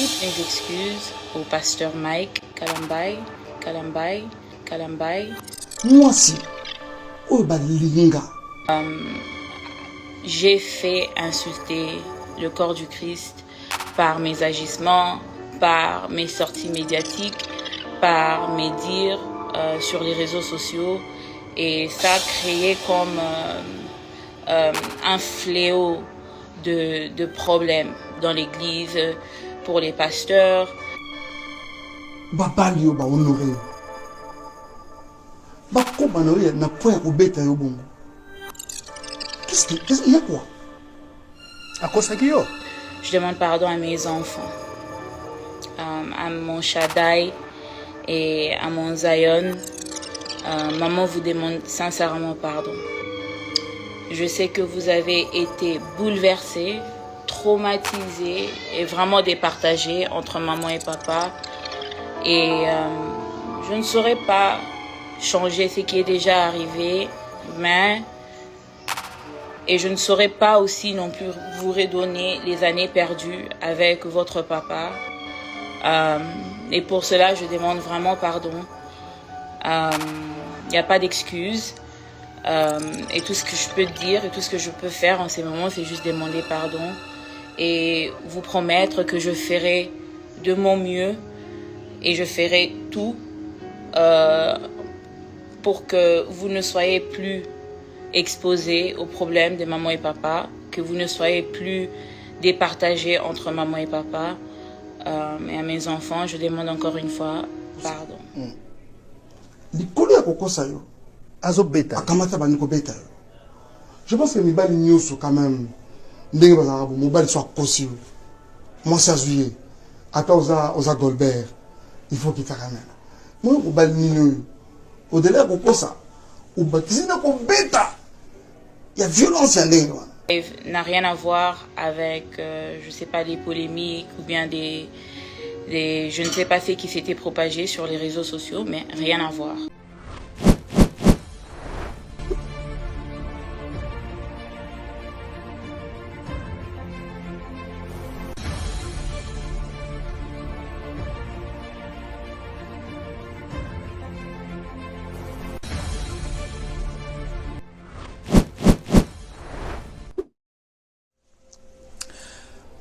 toutes mes excuses au pasteur Mike Kalambai. Moi aussi, Linga. J'ai fait insulter le corps du Christ par mes agissements, par mes sorties médiatiques, par mes dires sur les réseaux sociaux. Et ça a créé comme un fléau de problèmes dans l'église, pour les pasteurs. Qu'est-ce qu'il y a quoi? Je demande pardon à mes enfants, à mon Shaddai et à mon Zion. Maman vous demande sincèrement pardon. Je sais que vous avez été bouleversés, traumatisés et vraiment départagés entre maman et papa. Et je ne saurais pas changer ce qui est déjà arrivé, et je ne saurais pas aussi non plus vous redonner les années perdues avec votre papa. Et pour cela, je demande vraiment pardon. Il n'y a pas d'excuse. Et tout ce que je peux dire et tout ce que je peux faire en ces moments, c'est juste demander pardon et vous promettre que je ferai de mon mieux et je ferai tout pour que vous ne soyez plus exposés aux problèmes de maman et papa, que vous ne soyez plus départagés entre maman et papa. Et à mes enfants, je demande encore une fois pardon. Je pense que Mibali News quand même, Mibali soit possible. Moi, c'est juillet. Attends, aux Goldberg, il faut qu'il t'amène. Moi, Mibali News, au-delà de ça, il y a violence en ligne. N'a rien à voir avec, je sais pas, des polémiques ou bien je ne sais pas ce qui s'était propagé sur les réseaux sociaux, mais rien à voir.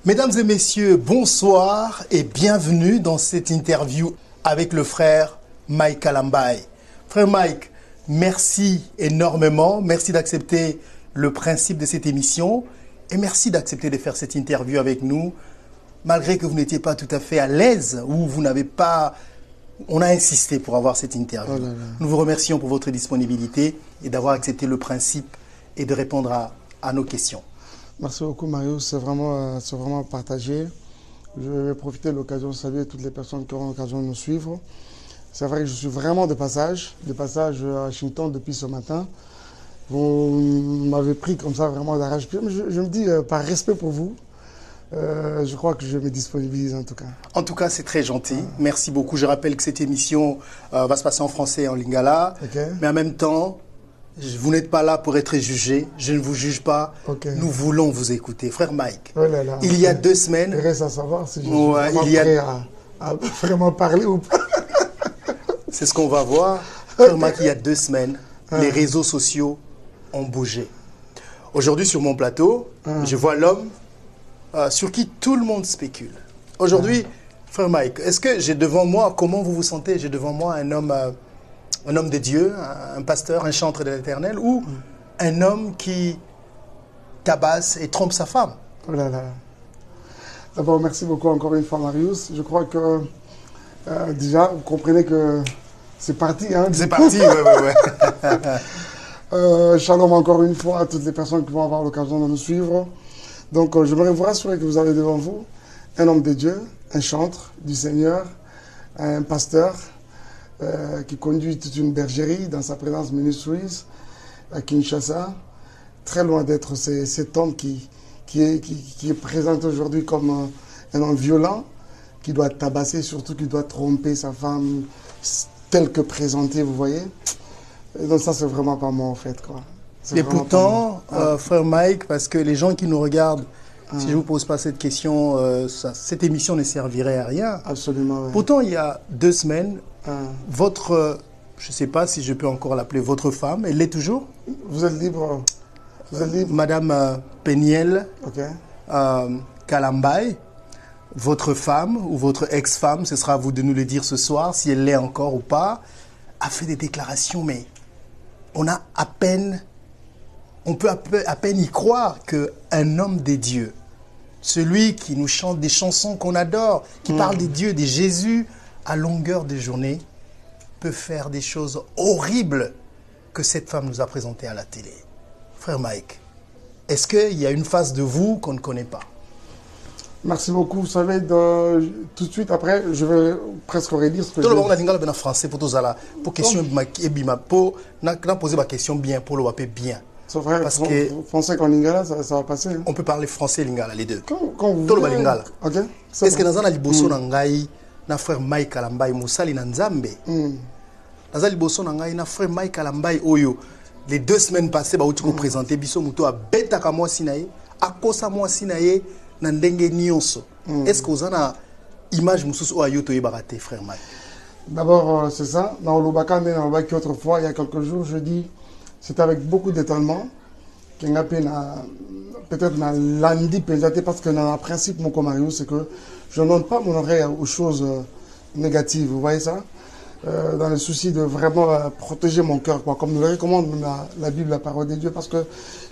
Mesdames et messieurs, bonsoir et bienvenue dans cette interview avec le frère Mike Kalambai. Frère Mike, merci énormément. Merci d'accepter le principe de cette émission et merci d'accepter de faire cette interview avec nous, malgré que vous n'étiez pas tout à fait à l'aise ou vous n'avez pas... On a insisté pour avoir cette interview. Oh là là. Nous vous remercions pour votre disponibilité et d'avoir accepté le principe et de répondre à nos questions. Merci beaucoup Mario, c'est vraiment partagé. Je vais profiter de l'occasion de saluer toutes les personnes qui auront l'occasion de nous suivre. C'est vrai que je suis vraiment de passage à Washington depuis ce matin. Vous m'avez pris comme ça vraiment d'arrache-pied. Je me dis, par respect pour vous, je crois que je me disponibilise en tout cas. En tout cas, c'est très gentil. Merci beaucoup. Je rappelle que cette émission va se passer en français et en lingala. Okay. Mais en même temps, vous n'êtes pas là pour être jugé. Je ne vous juge pas. Okay. Nous voulons vous écouter. Frère Mike, oh là là, il y a 2 semaines... Il reste à savoir si je suis prêt à vraiment parler ou pas. C'est ce qu'on va voir. Frère Mike, il y a 2 semaines, les réseaux sociaux ont bougé. Aujourd'hui, sur mon plateau, je vois l'homme sur qui tout le monde spécule. Aujourd'hui, frère Mike, est-ce que j'ai devant moi, comment vous vous sentez? J'ai devant moi un homme de Dieu, un pasteur, un chantre de l'Éternel, ou un homme qui tabasse et trompe sa femme? Oh là là. D'abord, merci beaucoup encore une fois, Marius. Je crois que déjà, vous comprenez que c'est parti. Hein, c'est parti, ouais. Shalom encore une fois à toutes les personnes qui vont avoir l'occasion de nous suivre. Donc, j'aimerais vous rassurer que vous avez devant vous un homme de Dieu, un chantre du Seigneur, un pasteur, qui conduit toute une bergerie dans sa présence ministries à Kinshasa, très loin d'être cet homme qui est présenté aujourd'hui comme un homme violent, qui doit tabasser, surtout qui doit tromper sa femme, tel que présenté, vous voyez. Et donc ça, c'est vraiment pas moi en fait, quoi. Et pourtant, frère Mike, parce que les gens qui nous regardent Si je ne vous pose pas cette question, cette émission ne servirait à rien. Absolument, oui. Pourtant, il y a 2 semaines, votre, je ne sais pas si je peux encore l'appeler votre femme, elle l'est toujours? Vous êtes libre. Vous êtes libre. Madame Peniel Ok. Kalambay, votre femme ou votre ex-femme, ce sera à vous de nous le dire ce soir, si elle l'est encore ou pas, a fait des déclarations, mais on a à peine, on peut à peine y croire qu'un homme des dieux, celui qui nous chante des chansons qu'on adore, qui parle des dieux, des Jésus, à longueur de journée, peut faire des choses horribles que cette femme nous a présentées à la télé. Frère Mike, est-ce qu'il y a une face de vous qu'on ne connaît pas? Merci beaucoup. Vous savez, tout de suite après, je vais presque redire ce que tout le monde je... a dit en français pour tous là. Pour question pour poser ma question bien pour le wapé bien. C'est vrai, parce que français qu'en lingala, ça va passer. Hein. On peut parler français et lingala les deux. Quand vous tout le lingala. Ok. Est-ce que dans un liboso nangai na frère Mike Kalambay musali na Nzambe? Dans un liboso nangai na frère Mike Kalambay oyo les 2 semaines passées ba uti ko présenter biso muto a beta ka moi sinaye akosa moi sinaye na ndenge nyonso. Est-ce que vous avez une image mususu o ayo to yebakate frère Mike? D'abord c'est ça, dans le Bakane dans le Baki autrefois il y a quelques jours, je dis c'était avec beaucoup d'étonnement qu'il y a peut-être dans l'andi pesate parce que dans le principe mon Mario c'est que je ne donne pas mon oreille aux choses négatives, vous voyez ça? Dans le souci de vraiment protéger mon cœur, quoi, comme nous le recommande la Bible, la parole de Dieu, parce que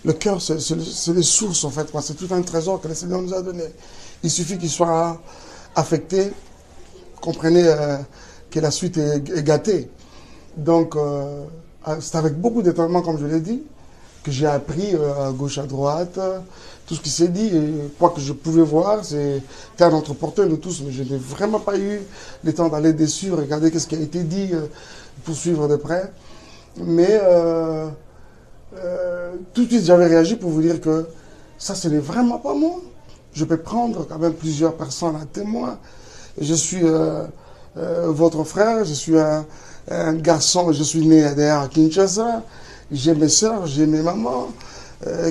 le cœur, c'est les sources, en fait, quoi. C'est tout un trésor que le Seigneur nous a donné. Il suffit qu'il soit affecté, comprenez que la suite est gâtée. Donc, c'est avec beaucoup d'étonnement, comme je l'ai dit, que j'ai appris à gauche, à droite, tout ce qui s'est dit, et quoi que je pouvais voir, c'était un entreporteur, nous tous, mais je n'ai vraiment pas eu le temps d'aller dessus, regarder ce qui a été dit, pour suivre de près. Mais tout de suite, j'avais réagi pour vous dire que ça, ce n'est vraiment pas moi. Je peux prendre quand même plusieurs personnes à témoin. Je suis votre frère, je suis un garçon, je suis né derrière à Kinshasa, j'ai mes soeurs, j'ai mes mamans.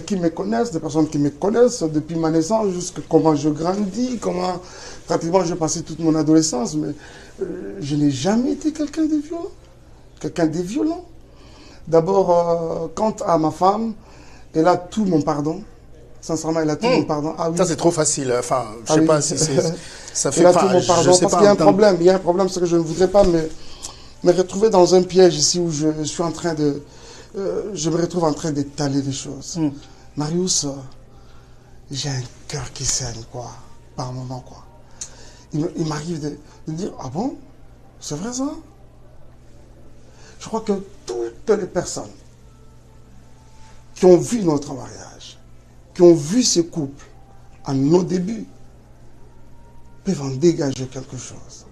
Qui me connaissent, des personnes qui me connaissent depuis ma naissance, jusqu'à comment je grandis, comment pratiquement j'ai passé toute mon adolescence, mais je n'ai jamais été quelqu'un de violent. Quelqu'un de violent. D'abord, quant à ma femme, elle a tout mon pardon. Sincèrement, elle a tout mon pardon. Ah, oui. Ça, c'est trop facile. Enfin, je ne sais pas si c'est... Ça fait elle a pas, tout mon pardon, parce qu'il y a un problème. Il y a un problème, c'est que je ne voudrais pas me retrouver dans un piège ici où je suis en train de... je me retrouve en train d'étaler des choses. Marius, j'ai un cœur qui saigne, quoi, par moment, quoi. Il m'arrive de dire, ah bon, c'est vrai ça? Je crois que toutes les personnes qui ont vu notre mariage, qui ont vu ce couple à nos débuts, peuvent en dégager quelque chose.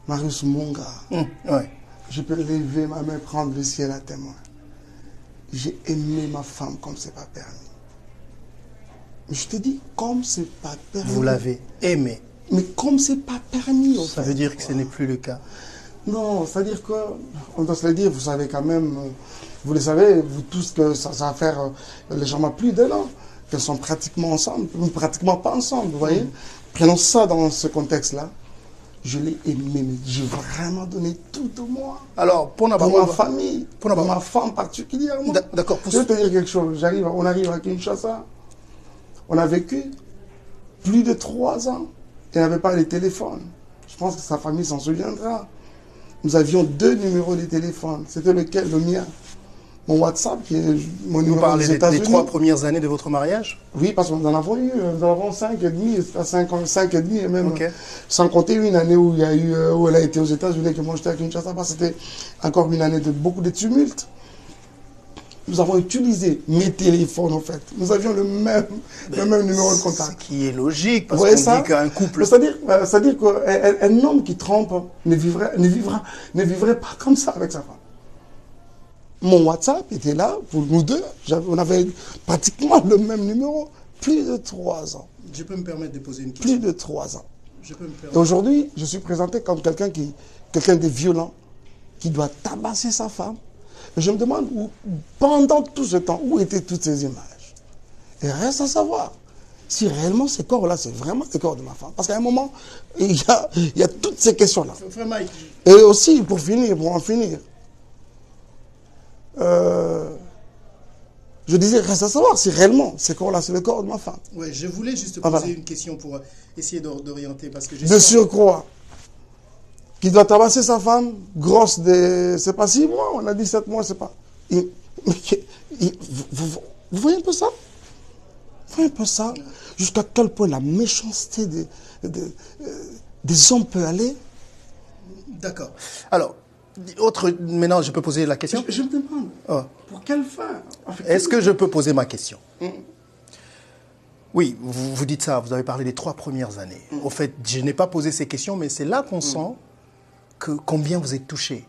Marius, mon gars, ouais. Je peux lever ma main, prendre le ciel à témoin. J'ai aimé ma femme comme c'est pas permis. Mais je te dis, comme c'est pas permis. Vous l'avez aimé. Mais comme c'est pas permis. Ça veut dire que ce n'est plus le cas. Non, c'est-à-dire que, on doit se le dire, vous savez quand même, vous le savez, vous tous, que ça va faire légèrement plus d'1 an, qu'elles sont pratiquement ensemble, ou pratiquement pas ensemble, vous voyez. Prenons ça dans ce contexte-là. Je l'ai aimé, mais j'ai vraiment donné tout de moi. Alors, pour ma famille, pour ma femme particulièrement. D'accord. Je vais te dire quelque chose. On arrive à Kinshasa. On a vécu plus de 3 ans. Il n'avait pas les téléphones. Je pense que sa famille s'en souviendra. Nous avions 2 numéros de téléphone. C'était lequel? Le mien. Mon WhatsApp, qui est mon numéro. Vous parlez des 3 premières années de votre mariage? Oui, parce que nous en avons eu, nous en avons 5 et demi, 5 et demi, et même, sans compter une année où elle a été aux États-Unis, que moi j'étais à Kinshasa, c'était encore une année de beaucoup de tumultes. Nous avons utilisé mes téléphones, en fait. Nous avions le même numéro de contact. Ce qui est logique, parce qu'on dit qu'un couple... C'est-à-dire qu'un homme qui trompe ne vivrait pas comme ça avec sa femme. Mon WhatsApp était là pour nous deux. On avait pratiquement le même numéro. Plus de 3 ans. Je peux me permettre de poser une question? Plus de 3 ans. Je peux me permettre. Aujourd'hui, je suis présenté comme quelqu'un de violent, qui doit tabasser sa femme. Et je me demande, pendant tout ce temps, où étaient toutes ces images? Et reste à savoir si réellement ces corps-là, c'est vraiment les corps de ma femme. Parce qu'à un moment, il y a toutes ces questions-là. Frère Mike. Et aussi, pour en finir, je disais, reste à savoir si réellement ces corps-là, c'est le corps de ma femme. Ouais, je voulais juste Ah, poser voilà. une question pour essayer d'orienter. Parce que De surcroît, qui doit tabasser sa femme, grosse de, c'est pas 6 mois, on a dit 7 mois, c'est pas. Vous voyez un peu ça? Vous voyez un peu ça? Jusqu'à quel point la méchanceté des hommes peut aller? D'accord. Alors, maintenant, je peux poser la question? Je me demande, pour quelle fin? Est-ce que je peux poser ma question? Oui, vous dites ça, vous avez parlé des 3 premières années. Au fait, je n'ai pas posé ces questions, mais c'est là qu'on sent que combien vous êtes touché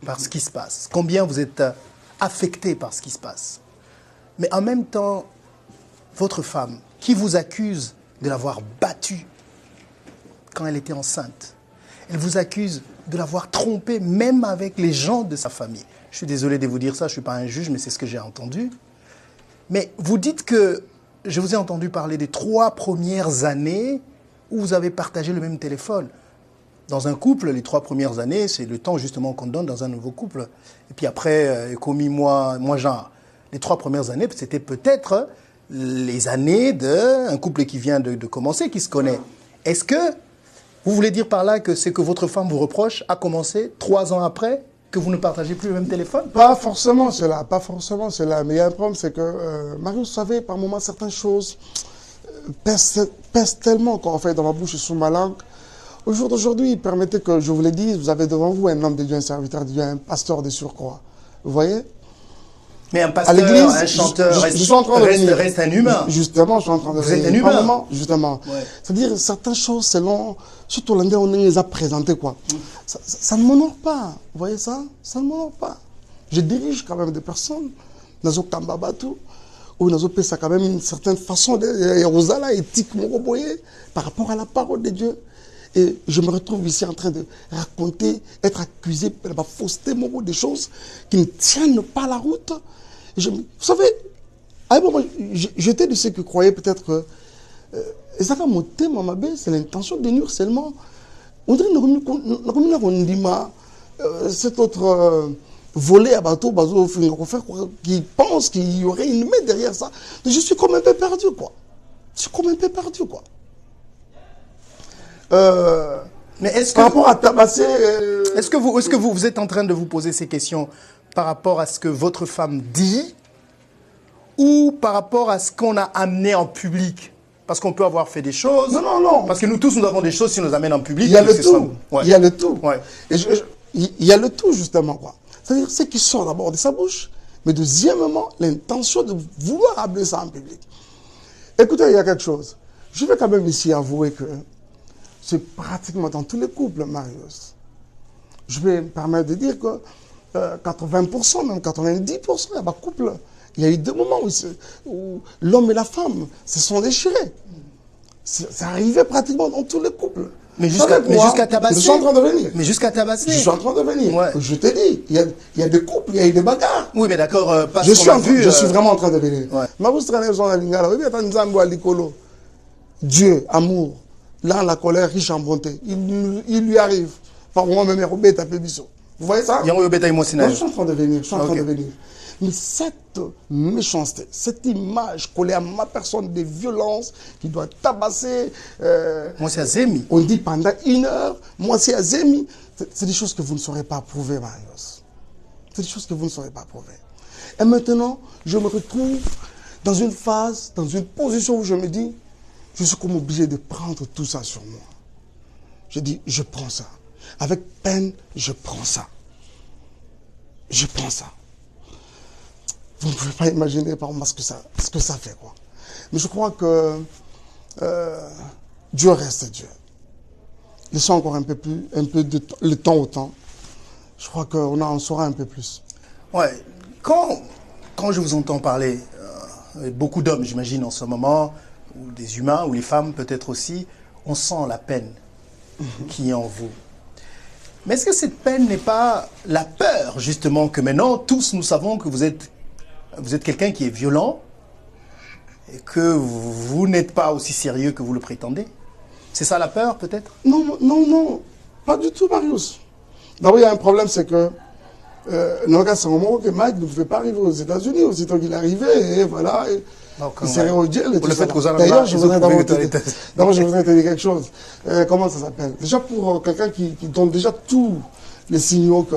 par ce qui se passe, combien vous êtes affecté par ce qui se passe. Mais en même temps, votre femme, qui vous accuse de l'avoir battue quand elle était enceinte, elle vous accuse de l'avoir trompée même avec les gens de sa famille. Je suis désolé de vous dire ça, je ne suis pas un juge, mais c'est ce que j'ai entendu. Mais vous dites que, je vous ai entendu parler des 3 premières années où vous avez partagé le même téléphone. Dans un couple, les 3 premières années, c'est le temps justement qu'on donne dans un nouveau couple. Et puis après, commis moi genre, les 3 premières années, c'était peut-être les années d'un couple qui vient de commencer, qui se connaît. Est-ce que vous voulez dire par là que c'est que votre femme vous reproche a commencé 3 ans après, que vous ne partagez plus le même téléphone? Pas forcément cela, pas forcément cela. Mais il y a un problème, c'est que, Marie, vous savez, par moments, certaines choses pèsent tellement qu'on fait dans ma bouche et sous ma langue. Au jour d'aujourd'hui, permettez que je vous le dise, vous avez devant vous un homme de Dieu, un serviteur de Dieu, un pasteur de surcroît. Vous voyez? Mais un À pasteur, l'église, un chanteur, je suis en train de venir. reste un humain. Justement, je suis en train de Vous êtes venir. un humain. Par moment, justement. Ouais. C'est-à-dire, certaines choses, selon, surtout l'endroit où on les a présentées, quoi. Ça ne m'honore pas. Vous voyez ça? Ça ne m'honore pas. Je dirige quand même des personnes dans un Kambabatu, où nous avons quand même une certaine façon de Rosala éthique, par rapport à la parole de Dieu. Et je me retrouve ici en train de raconter, être accusé de la fausseté, des choses qui ne tiennent pas la route. Et vous savez, à un moment, j'étais de ceux qui croyaient peut-être que c'est l'intention de nuire seulement. On dirait que cet autre volet à bateau, qui pense qu'il y aurait une main derrière ça. Je suis comme un peu perdu, quoi. Je suis comme un peu perdu, quoi. Mais est-ce que, par rapport à tabasser... est-ce que vous êtes en train de vous poser ces questions par rapport à ce que votre femme dit ou par rapport à ce qu'on a amené en public? Parce qu'on peut avoir fait des choses. Non. Parce que nous tous, nous avons des choses si on nous amène en public. Il y a le tout. Ouais. Il y a le tout. Ouais. Et il y a le tout, justement, quoi. C'est-à-dire ce qui sort d'abord de sa bouche, mais deuxièmement, l'intention de vouloir amener ça en public. Écoutez, il y a quelque chose. Je vais quand même ici avouer que c'est pratiquement dans tous les couples, Marius. Je vais me permettre de dire que 80%, même 90% il y a des couples. Il y a eu des moments où l'homme et la femme se sont déchirés. C'est arrivé pratiquement dans tous les couples. Mais jusqu'à tabasser. Je suis en train de venir. Mais jusqu'à tabasser. Je suis en train de venir. Ouais. Je te dis, il y a des couples, il y a eu des bagarres. Oui, mais d'accord, pas Je ce qu'on a vu. suis vraiment en train de venir. Ouais. Dieu, amour, là, la colère, riche en bonté. Il lui arrive. Par moi-même, vous voyez ça? Non, je suis en train de venir. Mais cette méchanceté, cette image collée à ma personne de violence qui doit tabasser. Moi, c'est Azemi. On dit pendant 1 heure, moi, c'est Azemi. C'est des choses que vous ne saurez pas prouver, Marius. C'est des choses que vous ne saurez pas prouver. Et maintenant, je me retrouve dans une phase, dans une position où je me dis, je suis comme obligé de prendre tout ça sur moi. Je dis, je prends ça. Avec peine, je prends ça. Je prends ça. Vous ne pouvez pas imaginer par moi ce que ça fait, quoi. Mais je crois que Dieu reste Dieu. Laissons encore un peu de le temps au temps. Je crois qu'on en saura un peu plus. Ouais. Quand je vous entends parler, beaucoup d'hommes, j'imagine, en ce moment, ou des humains, ou les femmes peut-être aussi, on sent la peine qui est en vous. Mais est-ce que cette peine n'est pas la peur, justement, que maintenant, tous nous savons que vous êtes quelqu'un qui est violent que vous n'êtes pas aussi sérieux que vous le prétendez? C'est ça la peur, peut-être? Non, non, non, pas du tout, Marius. D'abord, il y a un problème, c'est que c'est un moment que Mike ne pouvait pas arriver aux États-Unis. Aussitôt qu'il arrivait, et voilà, il s'est réodié. D'ailleurs, je voudrais te dire quelque chose. Comment ça s'appelle? Déjà, pour quelqu'un qui donne déjà tous les signaux que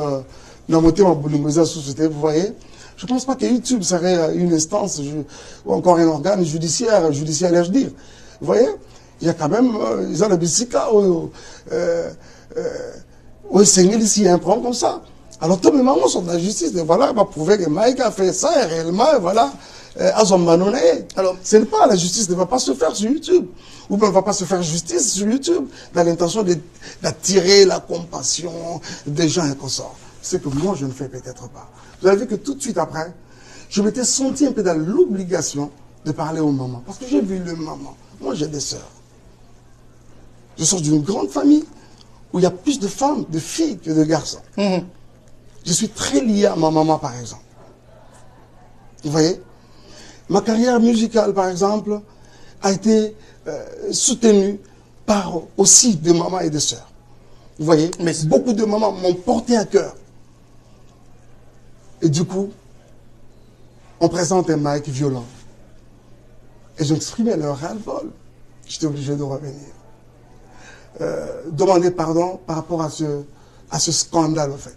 la moitié m'a boulé société, vous voyez, je ne pense pas que YouTube serait une instance ou encore un organe judiciaire, je dire. Vous voyez, il y a quand même, ils ont le bicycle où c'est ici, un problème comme ça. Alors, tous mes mamans sont de la justice, et voilà, il va prouver que Mike a fait ça, et réellement, et voilà, à son manonné. Alors, ce n'est pas, la justice ne va pas se faire sur YouTube, ou bien ne va pas se faire justice sur YouTube, dans l'intention d'attirer la compassion des gens et consorts. C'est que moi, je ne fais peut-être pas. Vous avez vu que tout de suite après, je m'étais senti un peu dans l'obligation de parler aux mamans, parce que j'ai vu les mamans. Moi, j'ai des sœurs. Je sors d'une grande famille où il y a plus de femmes, de filles que de garçons. Je suis très lié à ma maman, par exemple. Vous voyez? Ma carrière musicale, par exemple, a été soutenue par aussi des mamans et des sœurs. Vous voyez? Mais beaucoup de mamans m'ont porté à cœur. Et du coup, on présente un Mike violent. Et j'exprimais leur ras-le-bol. J'étais obligé de revenir. Demander pardon par rapport à ce scandale, en fait.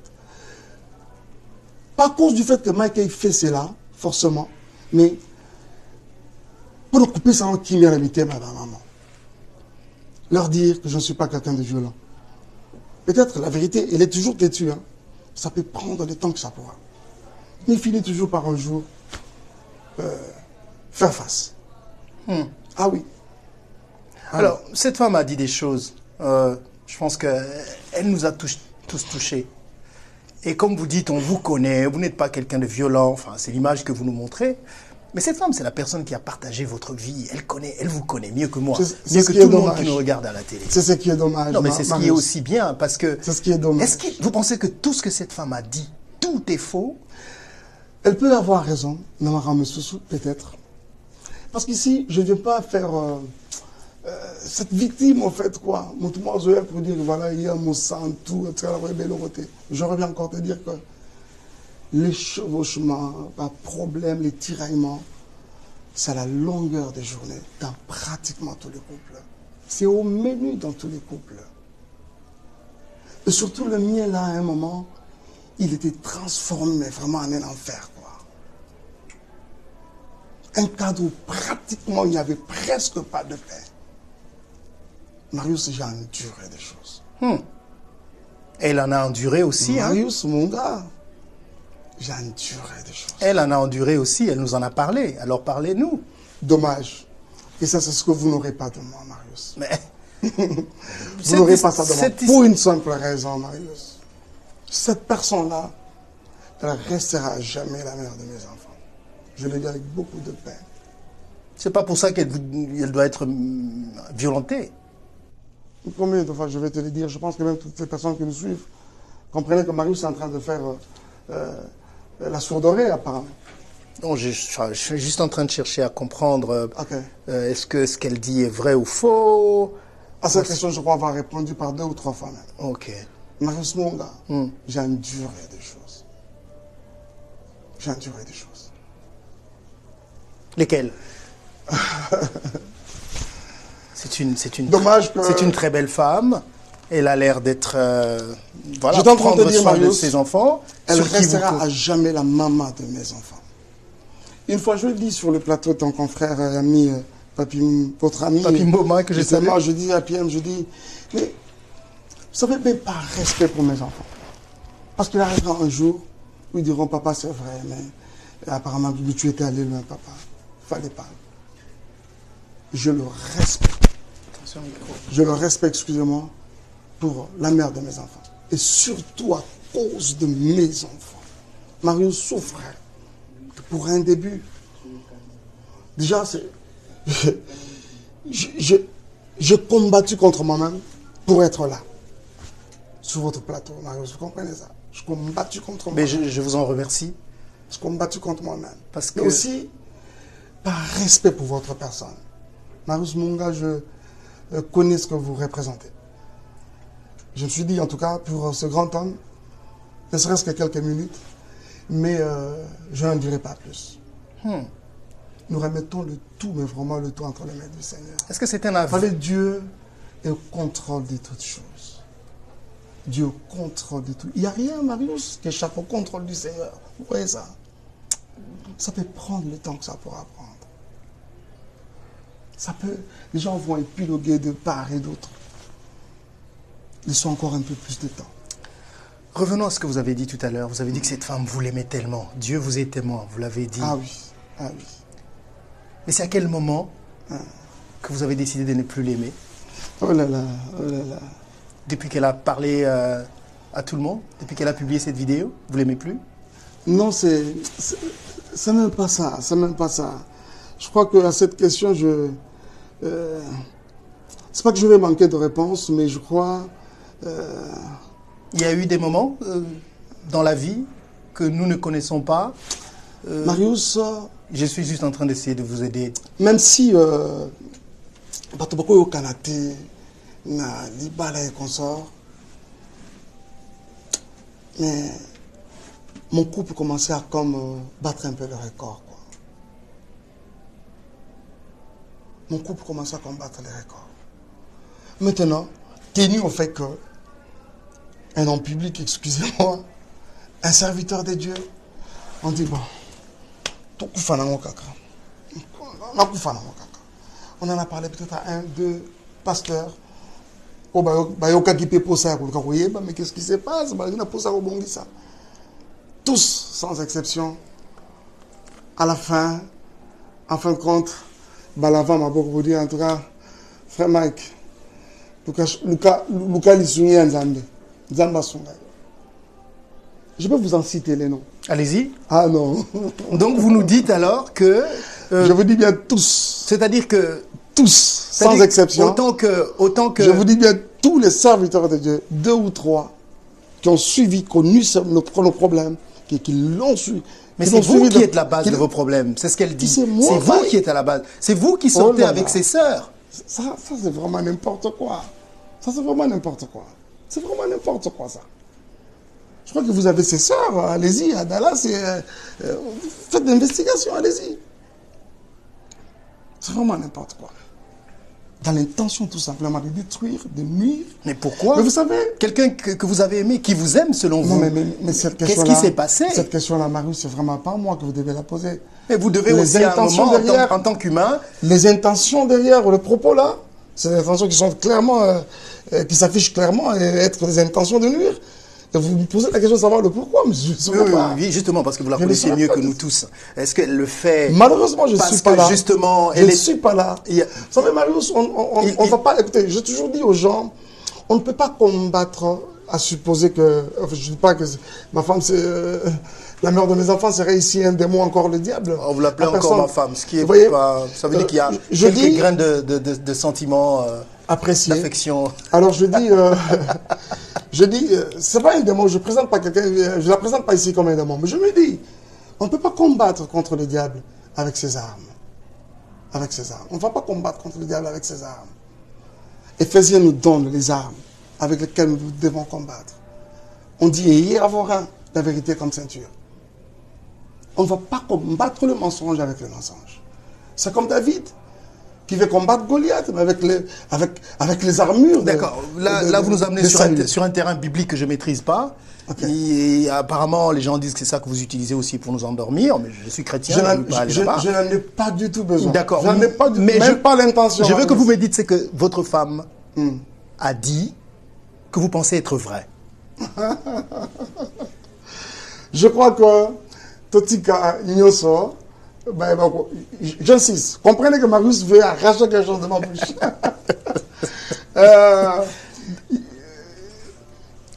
Pas à cause du fait que Mike ait fait cela, forcément, mais pour le couper sans qui m'a invité ma maman. Leur dire que je ne suis pas quelqu'un de violent. Peut-être la vérité, elle est toujours têtue. Hein. Ça peut prendre le temps que ça pourra. Mais il finit toujours par un jour faire face. Ah oui. Alors, cette femme a dit des choses. Je pense qu'elle nous a tous touchés. Et comme vous dites, on vous connaît, vous n'êtes pas quelqu'un de violent, enfin, c'est l'image que vous nous montrez. Mais cette femme, c'est la personne qui a partagé votre vie. Elle vous connaît mieux que moi, mieux que tout le monde qui nous regarde à la télé. C'est ce qui est dommage. Non, mais c'est ce qui est aussi bien, parce que... C'est ce qui est dommage. Est-ce que vous pensez que tout ce que cette femme a dit, tout est faux? Elle peut avoir raison, Namara Messoussou, peut-être. Parce qu'ici, je ne viens pas faire... cette victime, en fait, quoi. Moi, je viens pour dire, voilà, il y a mon sang, tout, etc. J'aurais bien encore te dire que les chevauchements, pas problème, les tiraillements, c'est à la longueur des journées dans pratiquement tous les couples. C'est au menu dans tous les couples. Et surtout le mien, là, à un moment, il était transformé vraiment en un enfer, quoi. Un cadre où pratiquement il n'y avait presque pas de paix. Marius, j'ai enduré des choses. Elle en a enduré aussi. Marius, mon gars, j'ai enduré des choses. Elle en a enduré aussi, elle nous en a parlé. Alors parlez-nous. Dommage. Et ça, c'est ce que vous n'aurez pas de moi, Marius. Mais... vous n'aurez pas ça de moi. Pour une simple raison, Marius. Cette personne-là, elle restera à jamais la mère de mes enfants. Je le dis avec beaucoup de peine. C'est pas pour ça qu'elle doit être violentée. Combien de fois je vais te le dire? Je pense que même toutes ces personnes qui nous suivent comprennent que Marius est en train de faire la sourde oreille, apparemment. Non, je suis juste en train de chercher à comprendre. Okay. Est-ce que ce qu'elle dit est vrai ou faux? À cette question, je crois avoir répondu par 2 ou 3 fois même. Ok. Marius, mon gars, j'ai enduré des choses. J'ai enduré des choses. Lesquelles? C'est une très belle femme. Elle a l'air d'être voilà, prendre soin de ses enfants. Elle restera à jamais la maman de mes enfants. Une fois, je le dis sur le plateau, ton confrère et ami, votre ami, Papi Mboma, que je salue. Je dis à Pierre, je dis, mais vous savez, même par respect pour mes enfants. Parce qu'il arrivera un jour où ils diront, papa, c'est vrai, mais apparemment, tu étais allé loin, papa. Fallait pas. Je le respecte. Je le respecte, excusez-moi, pour la mère de mes enfants. Et surtout à cause de mes enfants. Marius souffrait pour un début. Déjà, j'ai combattu contre moi-même pour être là. Sur votre plateau, Marius, vous comprenez ça? Je combattu contre moi-même. Mais je vous en remercie. Je combattu contre moi-même. Parce que... Mais aussi, par respect pour votre personne. Marius Munga, je connais ce que vous représentez. Je me suis dit, en tout cas, pour ce grand homme, ne serait-ce que quelques minutes, mais je n'en dirai pas plus. Nous remettons le tout, mais vraiment le tout entre les mains du Seigneur. Est-ce que c'est un avis? Fallait Dieu est au contrôle de toutes choses. Dieu au contrôle de tout. Il n'y a rien, Marius, qui échappe au contrôle du Seigneur. Vous voyez ça? Ça peut prendre le temps que ça pourra prendre. Ça peut, les gens vont épiloguer de part et d'autre. Laissons encore un peu plus de temps. Revenons à ce que vous avez dit tout à l'heure. Vous avez dit que cette femme, vous l'aimez tellement. Dieu vous est témoin, vous l'avez dit. Ah oui, ah oui. Mais c'est à quel moment que vous avez décidé de ne plus l'aimer? Oh là là, oh là là. Depuis qu'elle a parlé à tout le monde? Depuis qu'elle a publié cette vidéo? Vous l'aimez plus? Non, c'est même pas ça, c'est même pas ça. Je crois qu'à cette question, c'est pas que je vais manquer de réponse, mais je crois... Il y a eu des moments dans la vie que nous ne connaissons pas. Marius... Je suis juste en train d'essayer de vous aider. Même si... bato bako yo kanate na libala et consort, mais mon couple commençait à comme battre un peu le record, quoi. Mon couple commençait à combattre les records. Maintenant, tenu au fait que un homme public, excusez-moi, un serviteur de Dieu, on dit bon, tout koufa nango kaka. Na koufa nango kaka. On en a parlé peut-être à un, deux pasteurs. Oh, mais qu'est-ce qui se passe? Tous, sans exception, à la fin, en fin de compte, Balava m'a beaucoup dit, en tout cas, frère Mike, Luka Lissouni Nzambe, Nzamba Songa. Je peux vous en citer les noms. Allez-y. Ah non. Donc vous nous dites alors que... je vous dis bien tous. C'est-à-dire que... Tous, sans exception. Autant que... Je vous dis bien tous les serviteurs de Dieu, 2 ou 3, qui ont suivi, connu nos problèmes, qui l'ont suivi. Mais c'est vous qui êtes la base de vos problèmes. C'est ce qu'elle dit. C'est vous qui êtes à la base. C'est vous qui sortez avec ses sœurs. Ça c'est vraiment n'importe quoi. Ça, c'est vraiment n'importe quoi. C'est vraiment n'importe quoi, ça. Je crois que vous avez ses sœurs. Allez-y, à Dallas, faites d'investigation, allez-y. C'est vraiment n'importe quoi. Dans l'intention tout simplement de détruire, de nuire. Mais pourquoi? Mais vous savez... Quelqu'un que vous avez aimé, qui vous aime selon vous. Non, mais cette question-là... Qu'est-ce qui s'est passé? Cette question-là, Marius, c'est vraiment pas moi que vous devez la poser. Mais vous devez aussi à un moment, en tant qu'humain... Les intentions derrière le propos là, c'est des intentions qui sont clairement... qui s'affichent clairement et être des intentions de nuire. Et vous me posez la question de savoir le pourquoi, mais je ne sais pas. Oui, justement, parce que vous la connaissez mieux que nous tous. Est-ce qu'elle le fait... Malheureusement, je ne suis pas là. Justement, je ne suis pas là. Vous savez, Marius, on ne va pas... Écoutez, j'ai toujours dit aux gens, on ne peut pas combattre à supposer que... Enfin, je ne dis pas que ma femme, c'est... la mère de mes enfants serait ici un démon, encore le diable. On vous l'appelez encore ma femme, ce qui est pas... Ça veut dire qu'il y a quelques grains de sentiments... apprécié. D'affection. Alors je dis, c'est pas un démon, je présente pas quelqu'un, je la présente pas ici comme un démon, mais je me dis, on ne peut pas combattre contre le diable avec ses armes. Avec ses armes. On ne va pas combattre contre le diable avec ses armes. Éphésiens nous donne les armes avec lesquelles nous devons combattre. On dit, ayez à vos reins la vérité comme ceinture. On ne va pas combattre le mensonge avec le mensonge. C'est comme David, qui veut combattre Goliath, mais avec les armures. D'accord. Là, vous nous amenez sur un terrain biblique que je ne maîtrise pas. Okay. Et apparemment, les gens disent que c'est ça que vous utilisez aussi pour nous endormir, mais je suis chrétien, je n'en ai pas du tout besoin. D'accord. Je n'en ai pas même pas l'intention. Je veux que vous me dites, c'est que votre femme a dit que vous pensez être vrai. Je crois que Totika Nyoso... J'insiste. Comprenez que Marius veut arracher quelque chose de ma bouche.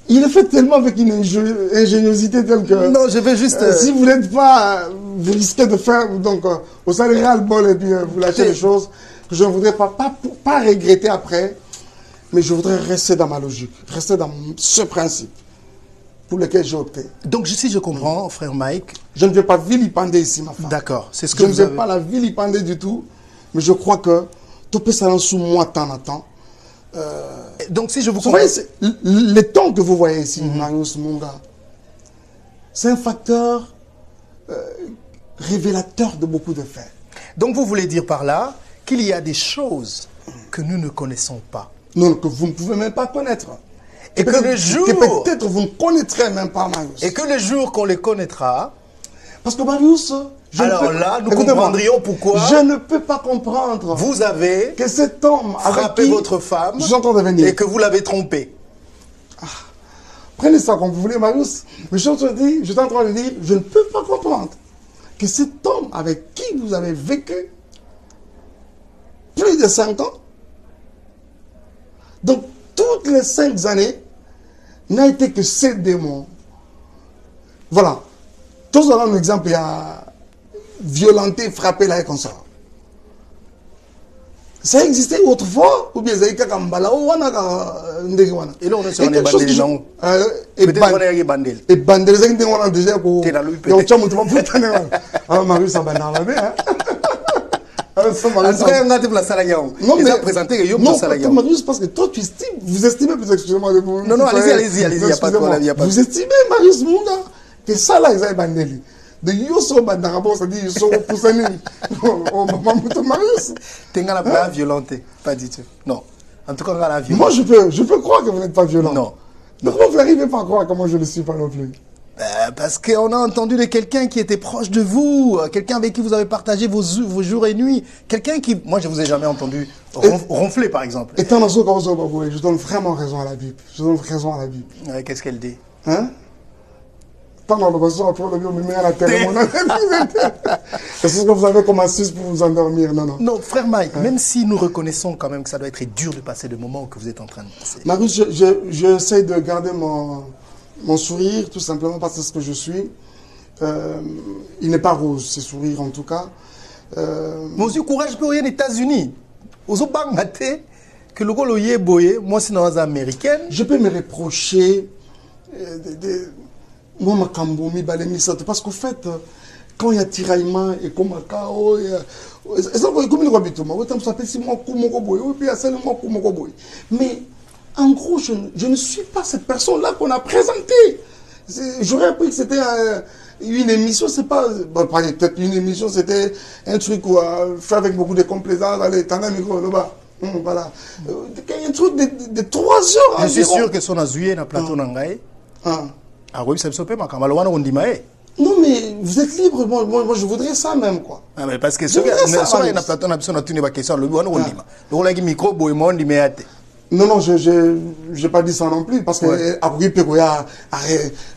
Il est fait tellement avec une ingéniosité telle que... Non, je vais juste... si vous n'êtes pas... vous risquez de faire... Donc, au salaire le bol et puis vous lâchez les choses que je ne voudrais pas regretter après. Mais je voudrais rester dans ma logique. Rester dans ce principe. pour lesquels j'ai opté. Donc, si je comprends, frère Mike... Je ne vais pas vilipender ici ma femme. D'accord, c'est ce que je ne vais pas la vilipender du tout, mais je crois que tout peut s'en sous moi temps à temps. Donc, si je vous comprends... Les temps que vous voyez ici, Marius Munga, c'est un facteur révélateur de beaucoup de faits. Donc, vous voulez dire par là qu'il y a des choses que nous ne connaissons pas. Non, que vous ne pouvez même pas connaître. Et que le jour... Que peut-être vous ne connaîtrez même pas, Marius. Et que le jour qu'on les connaîtra... Parce que Marius... Alors là, nous comprendrions pourquoi... Je ne peux pas comprendre... Vous avez... Que cet homme frappé votre femme... J'entends de venir. Et que vous l'avez trompé. Prenez ça comme vous voulez, Marius. Mais je suis en train de dire, je ne peux pas comprendre que cet homme avec qui vous avez vécu plus de 5 ans, donc toutes les 5 années, n'a été que ces démons. Voilà. Tous un exemple, il y a violenté, frappé là et comme ça. Ça existait autrefois, ou bien ça existait comme Bala, ou on a et là on est sur les bandels, non? Peut-être qu'on est bandel. Et bandel, c'est que on a déjà pour. T'es dans le peut-être. Alors Marius, ça va dans la main. Non, mais présenté non, Marius, parce que toi, tu estimes, vous estimez, excusez-moi de vous. Non, allez-y, il n'y a pas de problème. Vous estimez, Marius Munga, que ça là, ils ont bandeli. De Yoso Bandarabo, ça dit Yoso Poussani. Oh, maman, Marius. Tu n'as pas violenté, pas du tout. Non. En tout cas, on a la violence. Moi, je peux croire que vous n'êtes pas violent. Non. Pourquoi vous n'arrivez pas à croire que moi je ne le suis pas non plus? Parce qu'on a entendu de quelqu'un qui était proche de vous, quelqu'un avec qui vous avez partagé vos jours et nuits, quelqu'un qui, moi je vous ai jamais entendu ronfler par exemple. Et tant je donne vraiment raison à la Bible. Je donne raison à la Bible. Qu'est-ce qu'elle dit? Hein? Pendant le besoin, pour le me met à la télé. Est-ce que vous avez comme astuce pour vous endormir? Non, non. Non, frère Mike, même si nous reconnaissons quand même que ça doit être dur de passer le moment que vous êtes en train de passer. Marius, j'essaie de garder mon sourire, tout simplement parce que c'est ce que je suis. Il n'est pas rose, ce sourire en tout cas. Monsieur Courage peut rien aux États-Unis. Aux Obangate, que le golo yé boye, moi c'est dans les américaines. Je peux me reprocher moi ma kambo mi balé mi saute parce qu'au fait quand il y a tiraillement et comme kao ça va comme le rabito moi autant ça peut si moi kumoko boy ou puis à celle moi kumoko boy. Mais en gros je ne suis pas cette personne là qu'on a présentée. J'aurais appris que c'était une émission, c'est pas peut-être une émission, c'était un truc fait avec beaucoup de complaisance, allez t'en as micro là-bas. Voilà. Un truc de 3 heures. Je suis sûr que son azoué na plateau nangai. Ah oui, ça me saupe ma camalwana on dit maé. Non mais vous êtes libre, moi je voudrais ça même quoi. Ah mais parce que ce que na plateau na besoin na tuni ba question le on dit ma. Donc là qui micro boy mon dit meate. Non, j'ai pas dit ça non plus, parce que après à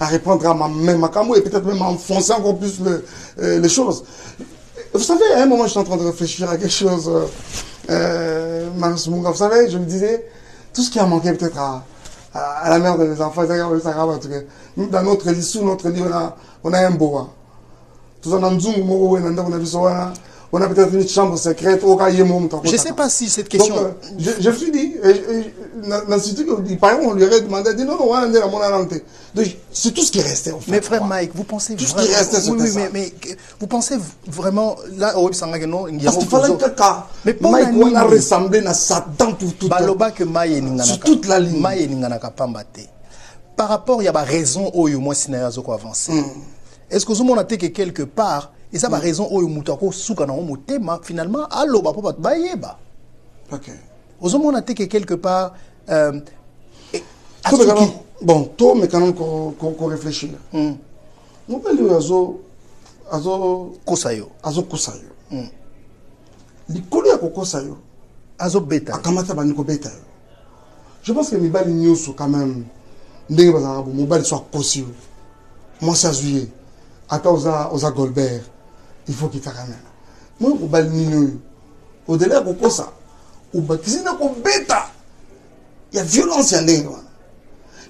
répondre à ma camo et peut-être même à enfoncer encore plus les choses. Vous savez, à un moment, je suis en train de réfléchir à quelque chose, Marius Munga, vous savez, je me disais, tout ce qui a manqué peut-être à la mère de mes enfants, dans notre lit, sous notre lit, on a un boa. Tout ça, on a peut-être une chambre secrète au cas où je ne sais pas si cette question. Donc, je me suis dit, par exemple, on lui aurait demandé, dit non, on va aller à mon allanté. C'est tout ce qui restait. En fait, mais frère Mike, vous pensez tout vraiment. Tout ce qui restait, oui, mais vous pensez vraiment là au non, parce qu'il fallait que mais Mike on a ressemblé à Satan pour tout. Baloba que Maïe sur toute la ligne. Maïe n'inganaka pambate. Par rapport, il y a pas raison au moi si n'a pas avancé. Est-ce que vous avez que quelque part et ça, ma raison, au moutako souka na omo tema finalement, allo ba papa bayeba. Ok. Aux hommes on a que quelque part. Bon, toi, mais quand même qu'on réfléchit. Nous parlons azo kosayo. Azo kosayo. L'icône ya kosayo. Azo beta. Akamata ba niko beta. Je pense que mibali nyoso quand même. Ndenge bazanga bo mobali soit kosio. Moi ça juillet. Attends aux Goldberg. Il faut qu'il t'amène. Moi, au balmino, au-delà de ça, au bâtiment de bêta, il y a violence, il y a des.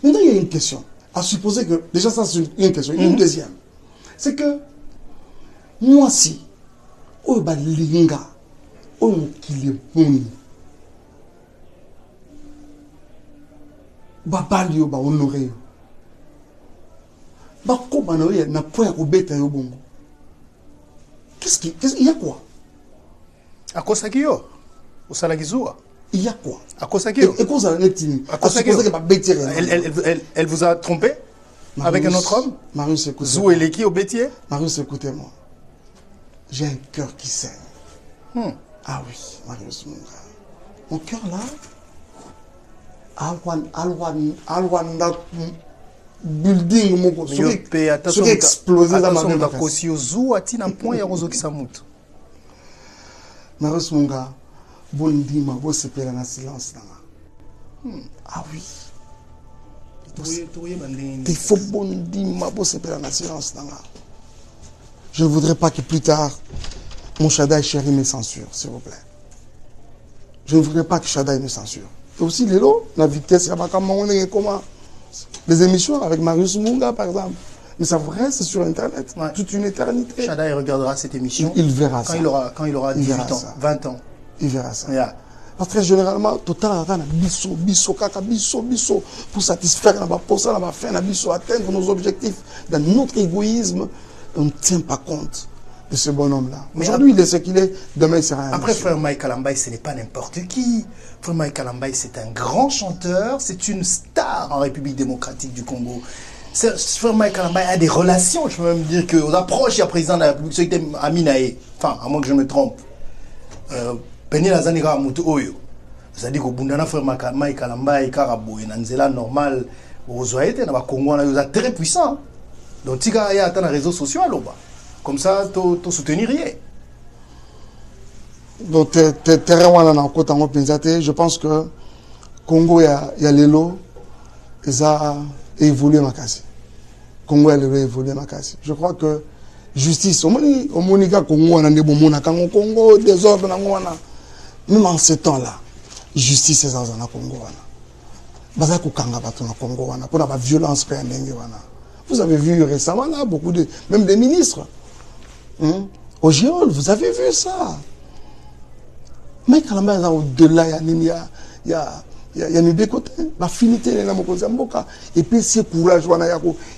Maintenant, il y a une question. À supposer que, déjà, ça, c'est une question. Une deuxième. C'est que, moi, si, au balinga, au kiliboni, babali, au honoré, Qu'est-ce qu'il y a quoi? À quoi ça qui yo? Au Salagizua? Il y a quoi? À quoi ça qui yo? Et quoi ça Elle vous a trompé? Avec un autre homme? Marius, écoutez. Zou Eleki au Bétier? Marius, écoutez-moi. J'ai un cœur qui saigne. Ah oui, Marius Munga. Mon cœur là, Alwan building moko attention explosé dans ma main. Marius Munga, bondima, bo sepela na silence na. Ah oui. Il faut bondima, bo sepela na silence na. Je ne voudrais pas que plus tard mon Shaddai chéri me censure, s'il vous plaît. Je ne voudrais pas que Shaddai me censure. Et aussi, la vitesse, comment les émissions avec Marius Munga, par exemple. Mais ça reste sur Internet, toute une éternité. Shaddai regardera cette émission. Il verra ça. Quand il aura 18 ans, 20 ans. Il verra ça. Yeah. Parce que très généralement, total, pour satisfaire, pour ça, atteindre nos objectifs. Dans notre égoïsme, on ne tient pas compte de ce bonhomme-là. Aujourd'hui, il est ce qu'il est, demain, il sera un. Après, frère Mike Kalambaye, ce n'est pas n'importe qui. Frère Mike Kalambaye, c'est un grand chanteur, c'est une star en République démocratique du Congo. Frère Mike Kalambaye a des relations, je peux même dire qu'on approche, il y a président de la République, celui Aminae, enfin, à moins que je me trompe. Penny Lazaniga Moutou Oyo. C'est-à-dire qu'au Bundana, frère Mike Kalambaye, Karabo, et Nanzela, normal, au Zoaïte, dans le Congo, on est très puissant. Donc, il y a des réseaux sociaux là-bas. Comme ça, tu soutenir rien. Donc, je pense que Congo, il y a l'élo, et ça a évolué ma casse. Congo, il a évolué ma casse. Je crois que justice, au Monika Congo, on a des bons Congo, désordre, même en ce temps-là, justice est dans le Congo. Bazako Kanga Bato na Congo, pour la violence, vous avez vu récemment là, même des ministres. Au Géol, vous avez vu ça. Mais quand même, au-delà, il y a des côtés. La finité, et puis c'est courage, il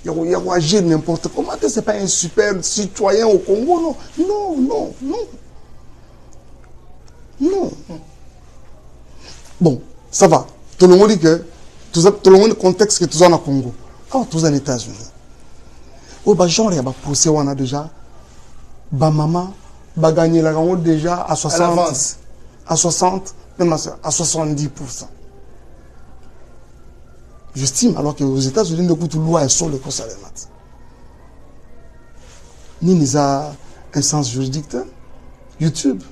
y a agir n'importe comment. Ce n'est pas un super citoyen au Congo, non. Non. Bon, ça va. Tout le monde dit que, tout le monde contexte que tout en Congo. Quand tout en États-Unis. Au genre, il y a des procès, on a déjà. Maman va gagner la gagne déjà à 60, à 60, même à 70%. J'estime alors qu'aux États-Unis, de toute loi est sur le conseil des maths. Ni a un sens juridique, YouTube.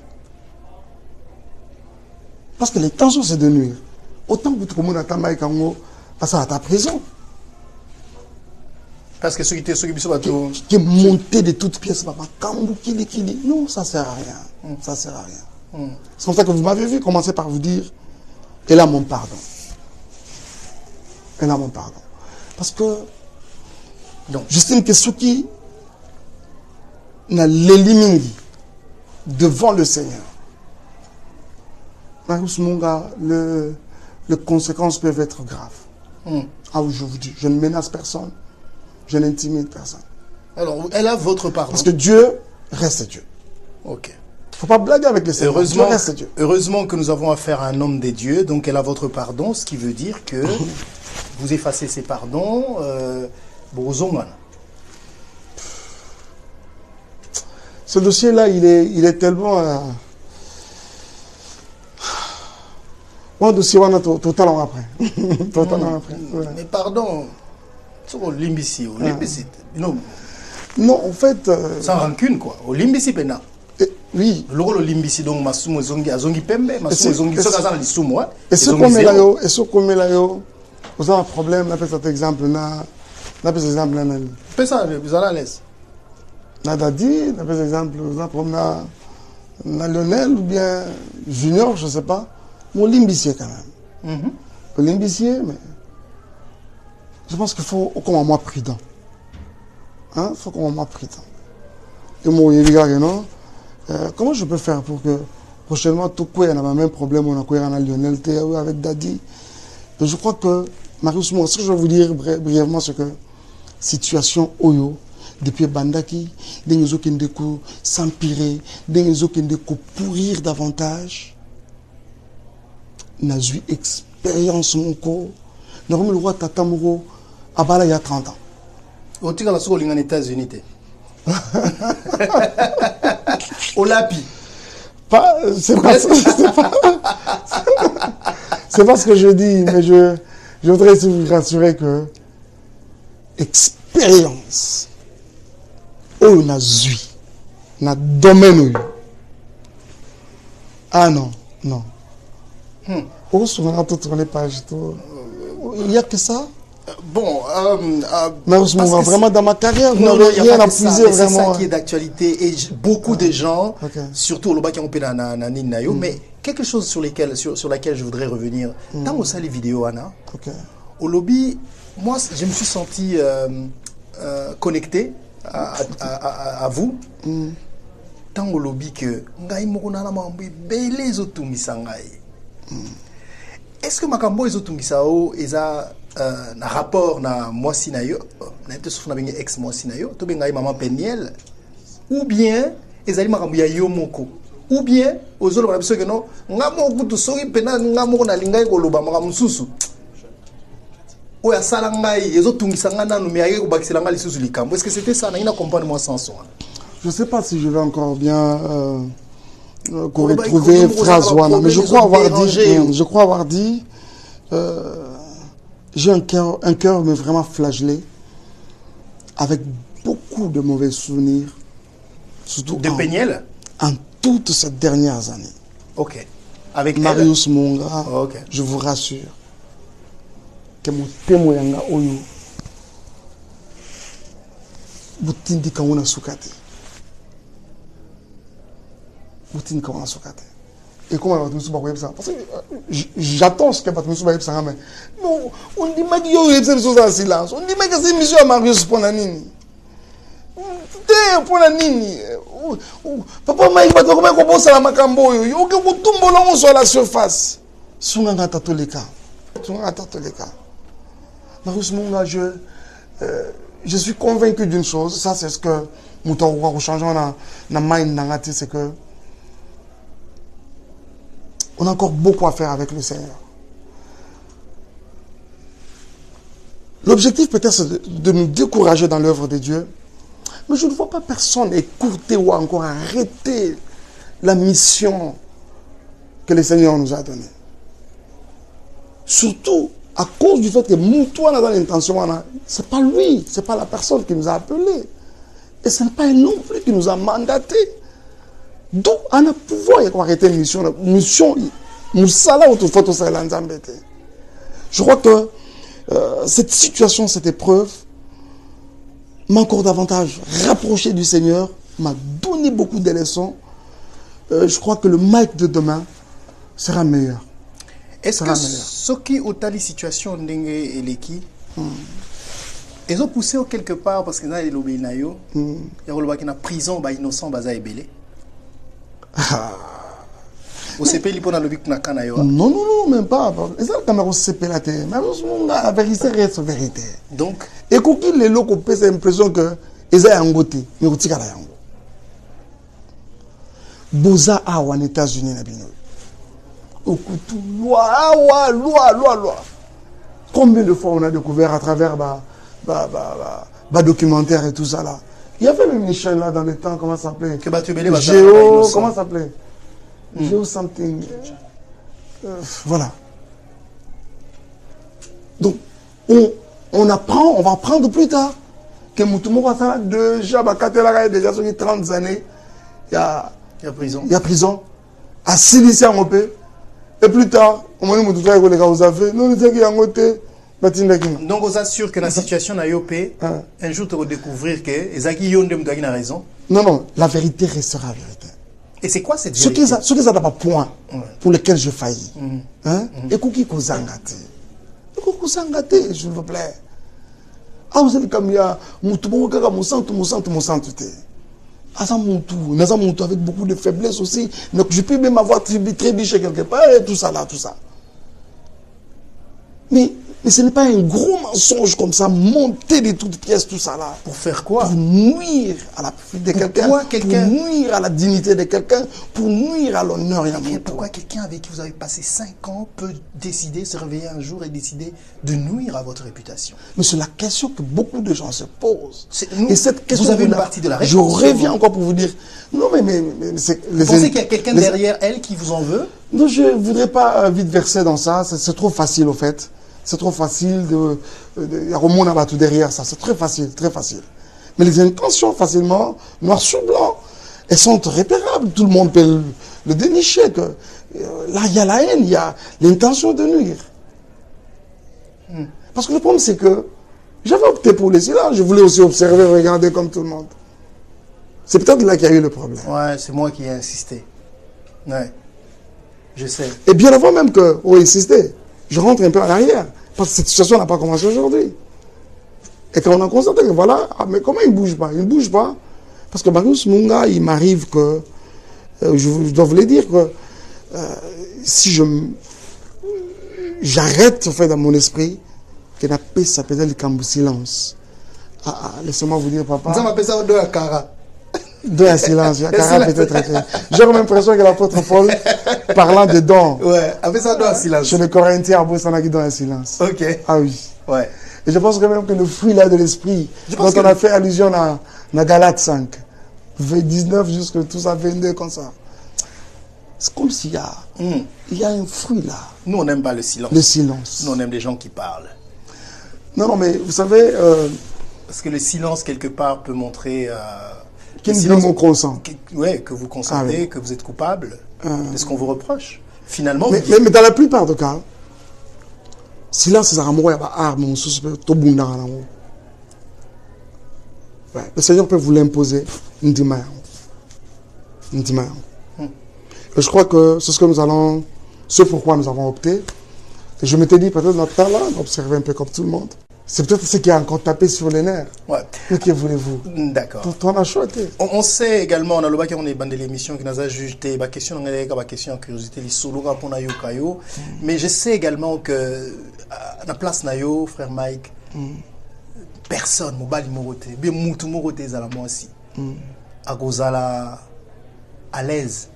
Parce que les tensions, c'est de nuire. Autant que tout le monde a Tamaï Kango, passe à ta prison. Parce que ceux qui est monté de toutes pièces, non, ça ne sert à rien. Ça sert à rien. C'est comme ça que vous m'avez vu commencer par vous dire, elle a mon pardon. Elle a mon pardon. Parce que, j'estime que ceux qui l'éliminent devant le Seigneur, Marius Munga, les conséquences peuvent être graves. Ah oui, je vous dis, je ne menace personne. Je n'intimide personne. Alors, elle a votre pardon. Parce que Dieu reste Dieu. Ok. Il ne faut pas blaguer avec les Seigneurs. Dieu reste Dieu. Heureusement que nous avons affaire à un homme des dieux, donc elle a votre pardon, ce qui veut dire que vous effacez ses pardons. Ce dossier-là, il est tellement... Moi, dossier, on a totalement après. Totalement après. Mais pardon... Limbisi, non. Non, en fait... Sans rancune, quoi. Au Limbisi, pena. Oui. Le Limbisi, donc, Masumo Zongi, Azongi Pembe, Masumo Zongi, et ce qu'on met là-haut, vous avez un problème, on appelle cet exemple, on appelle cet exemple, on appelle ça, vous allez à l'aise. Nadadi, on appelle cet exemple, on appelle Lionel, ou bien Junior, je ne sais pas. Mon Limbisi, quand même. Le Limbisi, mais... Je pense qu'il faut qu'on soit moins prudent. Il faut qu'on soit moins prudent. Et moi, il y a non. Comment je peux faire pour que prochainement, tout le monde ait le même problème, on a Lionel Théo avec Dadi. Donc, je crois que, Marius, moi, ce que je veux vous dire brièvement, c'est que situation oyo depuis bandaki des okende ko s'empirer des okende ko pourrir davantage n'a eu expérience moko normalement le roi tata moko abala il y a 30 ans au tika la soko linga aux États-Unis Olapi pas c'est pas c'est pas ce que je dis mais je voudrais vous rassurer que expérience oh na zui na domaine ah non oh souvent tout tourner page tout il y a que ça bon mais vraiment dans ma carrière non il y a pas que ça vraiment c'est ça qui est d'actualité et beaucoup de gens surtout le bas qui ont payé na nayo mais quelque chose sur laquelle je voudrais revenir dans au salle vidéo Anna au lobby moi je me suis senti connecté à vous tant au lobby que ngai moko na mambo belé zotungisa ngai est-ce que makambo ezotungisa o eza na rapport na mwasi na yo na te sufuna bengi ex mwasi na yo to benga maman Peniel ou bien ezali makambo ya yo moko ou bien ozolo ba biso que non ngamo kutu soki pena ngamo na lingai ko loba makambo susu oya sala ngai ezotungisa nga nanu me ayeke kobakisela nga lisusu likambo est-ce que c'était ça na ina comprendre moi sans son je sais pas si je vais encore bien retrouver phrase wana mais je crois avoir dit j'ai un cœur mais vraiment flagellé avec beaucoup de mauvais souvenirs surtout de Peniel en toutes ces dernières années. OK avec Marius Monga. OK je vous rassure que mon témoin yanga oyo butindi kauna sukate et comment on va tout ça parce que j'attends ce que va tout ça mais non on dit mais il y a des choses en silence on dit mais que c'est monsieur Marius pour la nini pour la nini papa Mike va te comment commencer la makambo yo yo que vous tombez sur la surface sunga tatoleka Marius Monga je suis convaincu d'une chose ça c'est ce que nous changeons na mind nangati c'est que on a encore beaucoup à faire avec le Seigneur. L'objectif peut-être c'est de nous décourager dans l'œuvre de Dieu. Mais je ne vois pas personne écouter ou encore arrêter la mission que le Seigneur nous a donnée. Surtout à cause du fait que Moutoua dans l'intention, ce n'est pas lui, ce n'est pas la personne qui nous a appelés. Et ce n'est pas un non plus qui nous a mandatés. D'où on a pouvoir arrêter une mission. Je crois que cette situation, cette épreuve m'a encore davantage rapproché du Seigneur, m'a donné beaucoup de leçons. Je crois que le Mike de demain sera meilleur. Est-ce que ce qui est la situation d'Enge et Leki, ils ont poussé quelque part parce que dans les lobbies, il y a une prison, il y a innocent, il y a belé. Au CP, il y a lobby non, même pas. C'est ça que au CP là, mais la vérité reste vérité. Donc, et quand les locaux ont l'impression que ils ont un côté, mais ils ont un côté. Boza a aux États-Unis na bino. Loi. Combien de fois on a découvert à travers documentaire et tout ça là. Il y avait même une chaîne là dans le temps, comment ça s'appelait? Géo, comment ça s'appelait? Géo something. Voilà. Donc, on apprend, on va apprendre plus tard que Moutoumou a déjà 30 années. Il y a prison. À Silicia en OP. Et plus tard, on m'a dit que les gars vous avez. Non, les gars ont été. Donc, on s'assure que la situation à IOP, un jour, tu vas découvrir que Ezaki Yondem a raison. Non, la vérité restera vérité. Et c'est quoi cette vérité? Ce qui est un point pour lequel je faillis. Et qui Kozangate. S'il vous plaît. Ah, vous avez comme il y a avec beaucoup de faiblesse aussi. Donc, je peux même avoir trébuché quelque part et tout ça là, tout ça. Mais Mais ce n'est pas un gros mensonge comme ça, monter de toutes pièces, tout ça là. Pour faire quoi? Pour nuire à la vie de quelqu'un, pour nuire à la dignité de quelqu'un, pour nuire à l'honneur. Pourquoi quelqu'un avec qui vous avez passé 5 ans peut décider, se réveiller un jour et décider de nuire à votre réputation? Mais c'est la question que beaucoup de gens se posent. Et cette question, vous avez une partie de la réponse. Je reviens encore pour vous dire, non mais vous pensez qu'il y a quelqu'un derrière elle qui vous en veut? Non, je ne voudrais pas vite verser dans ça, c'est trop facile au fait. C'est trop facile il y a Romain Nabatou derrière ça, c'est très facile, très facile. Mais les intentions, facilement, noir sur blanc, elles sont repérables. Tout le monde peut le dénicher. Que, là, il y a la haine, il y a l'intention de nuire. Parce que le problème, c'est que j'avais opté pour le silence. Je voulais aussi observer, regarder comme tout le monde. C'est peut-être là qu'il y a eu le problème. Ouais, c'est moi qui ai insisté. Ouais, je sais. Et bien avant même qu'on insisté, je rentre un peu à l'arrière. Parce que cette situation n'a pas commencé aujourd'hui. Et quand on a constaté que voilà, mais comment il ne bouge pas? Il ne bouge pas. Parce que Marius Munga, il m'arrive que, je dois vous le dire, que si j'arrête, en fait, dans mon esprit, que la paix s'appelle le cambo silence. Laissez-moi vous dire, papa. Ça m'appelle ça de la cara. Deux à silence, il y a Cara peut-être. J'ai comme l'impression que l'apôtre Paul, parlant de dons. Ouais, avec ça, deux à silence. Chez les Corinthiens, à Bossana qui donne un silence. Ok. Ah oui. Ouais. Et je pense quand même que le fruit là de l'esprit, quand on a fait allusion à Galates 5, 19 jusqu'à tout ça, 22 comme ça. C'est comme s'il y a, il y a un fruit là. Nous, on n'aime pas le silence. Le silence. Nous, on aime des gens qui parlent. Non, mais vous savez. Parce que le silence, quelque part, peut montrer. Quel silence on consent. Oui, que vous consentez, que vous êtes coupable de ce qu'on vous reproche. Finalement. Mais dans la plupart des cas, silence, c'est un amour, arme, tout le monde. Le Seigneur peut vous l'imposer. Et je crois que c'est ce pourquoi nous avons opté. Et je m'étais dit, peut-être notre temps là, d'observer un peu comme tout le monde. C'est peut-être ce qui a encore tapé sur les nerfs. Ouais. Mais que voulez-vous? D'accord. On a choisi. On sait également, on a le bac, on est bandé l'émission qui nous a jugé, ma question, on a ma question, curiosité, les solo pour Nayo Kayo. Mais je sais également que, à la place Nayo, frère Mike, personne, Mobali Moroté, bien Moutou Moroté, Zala moi aussi. À Gozala, à l'aise.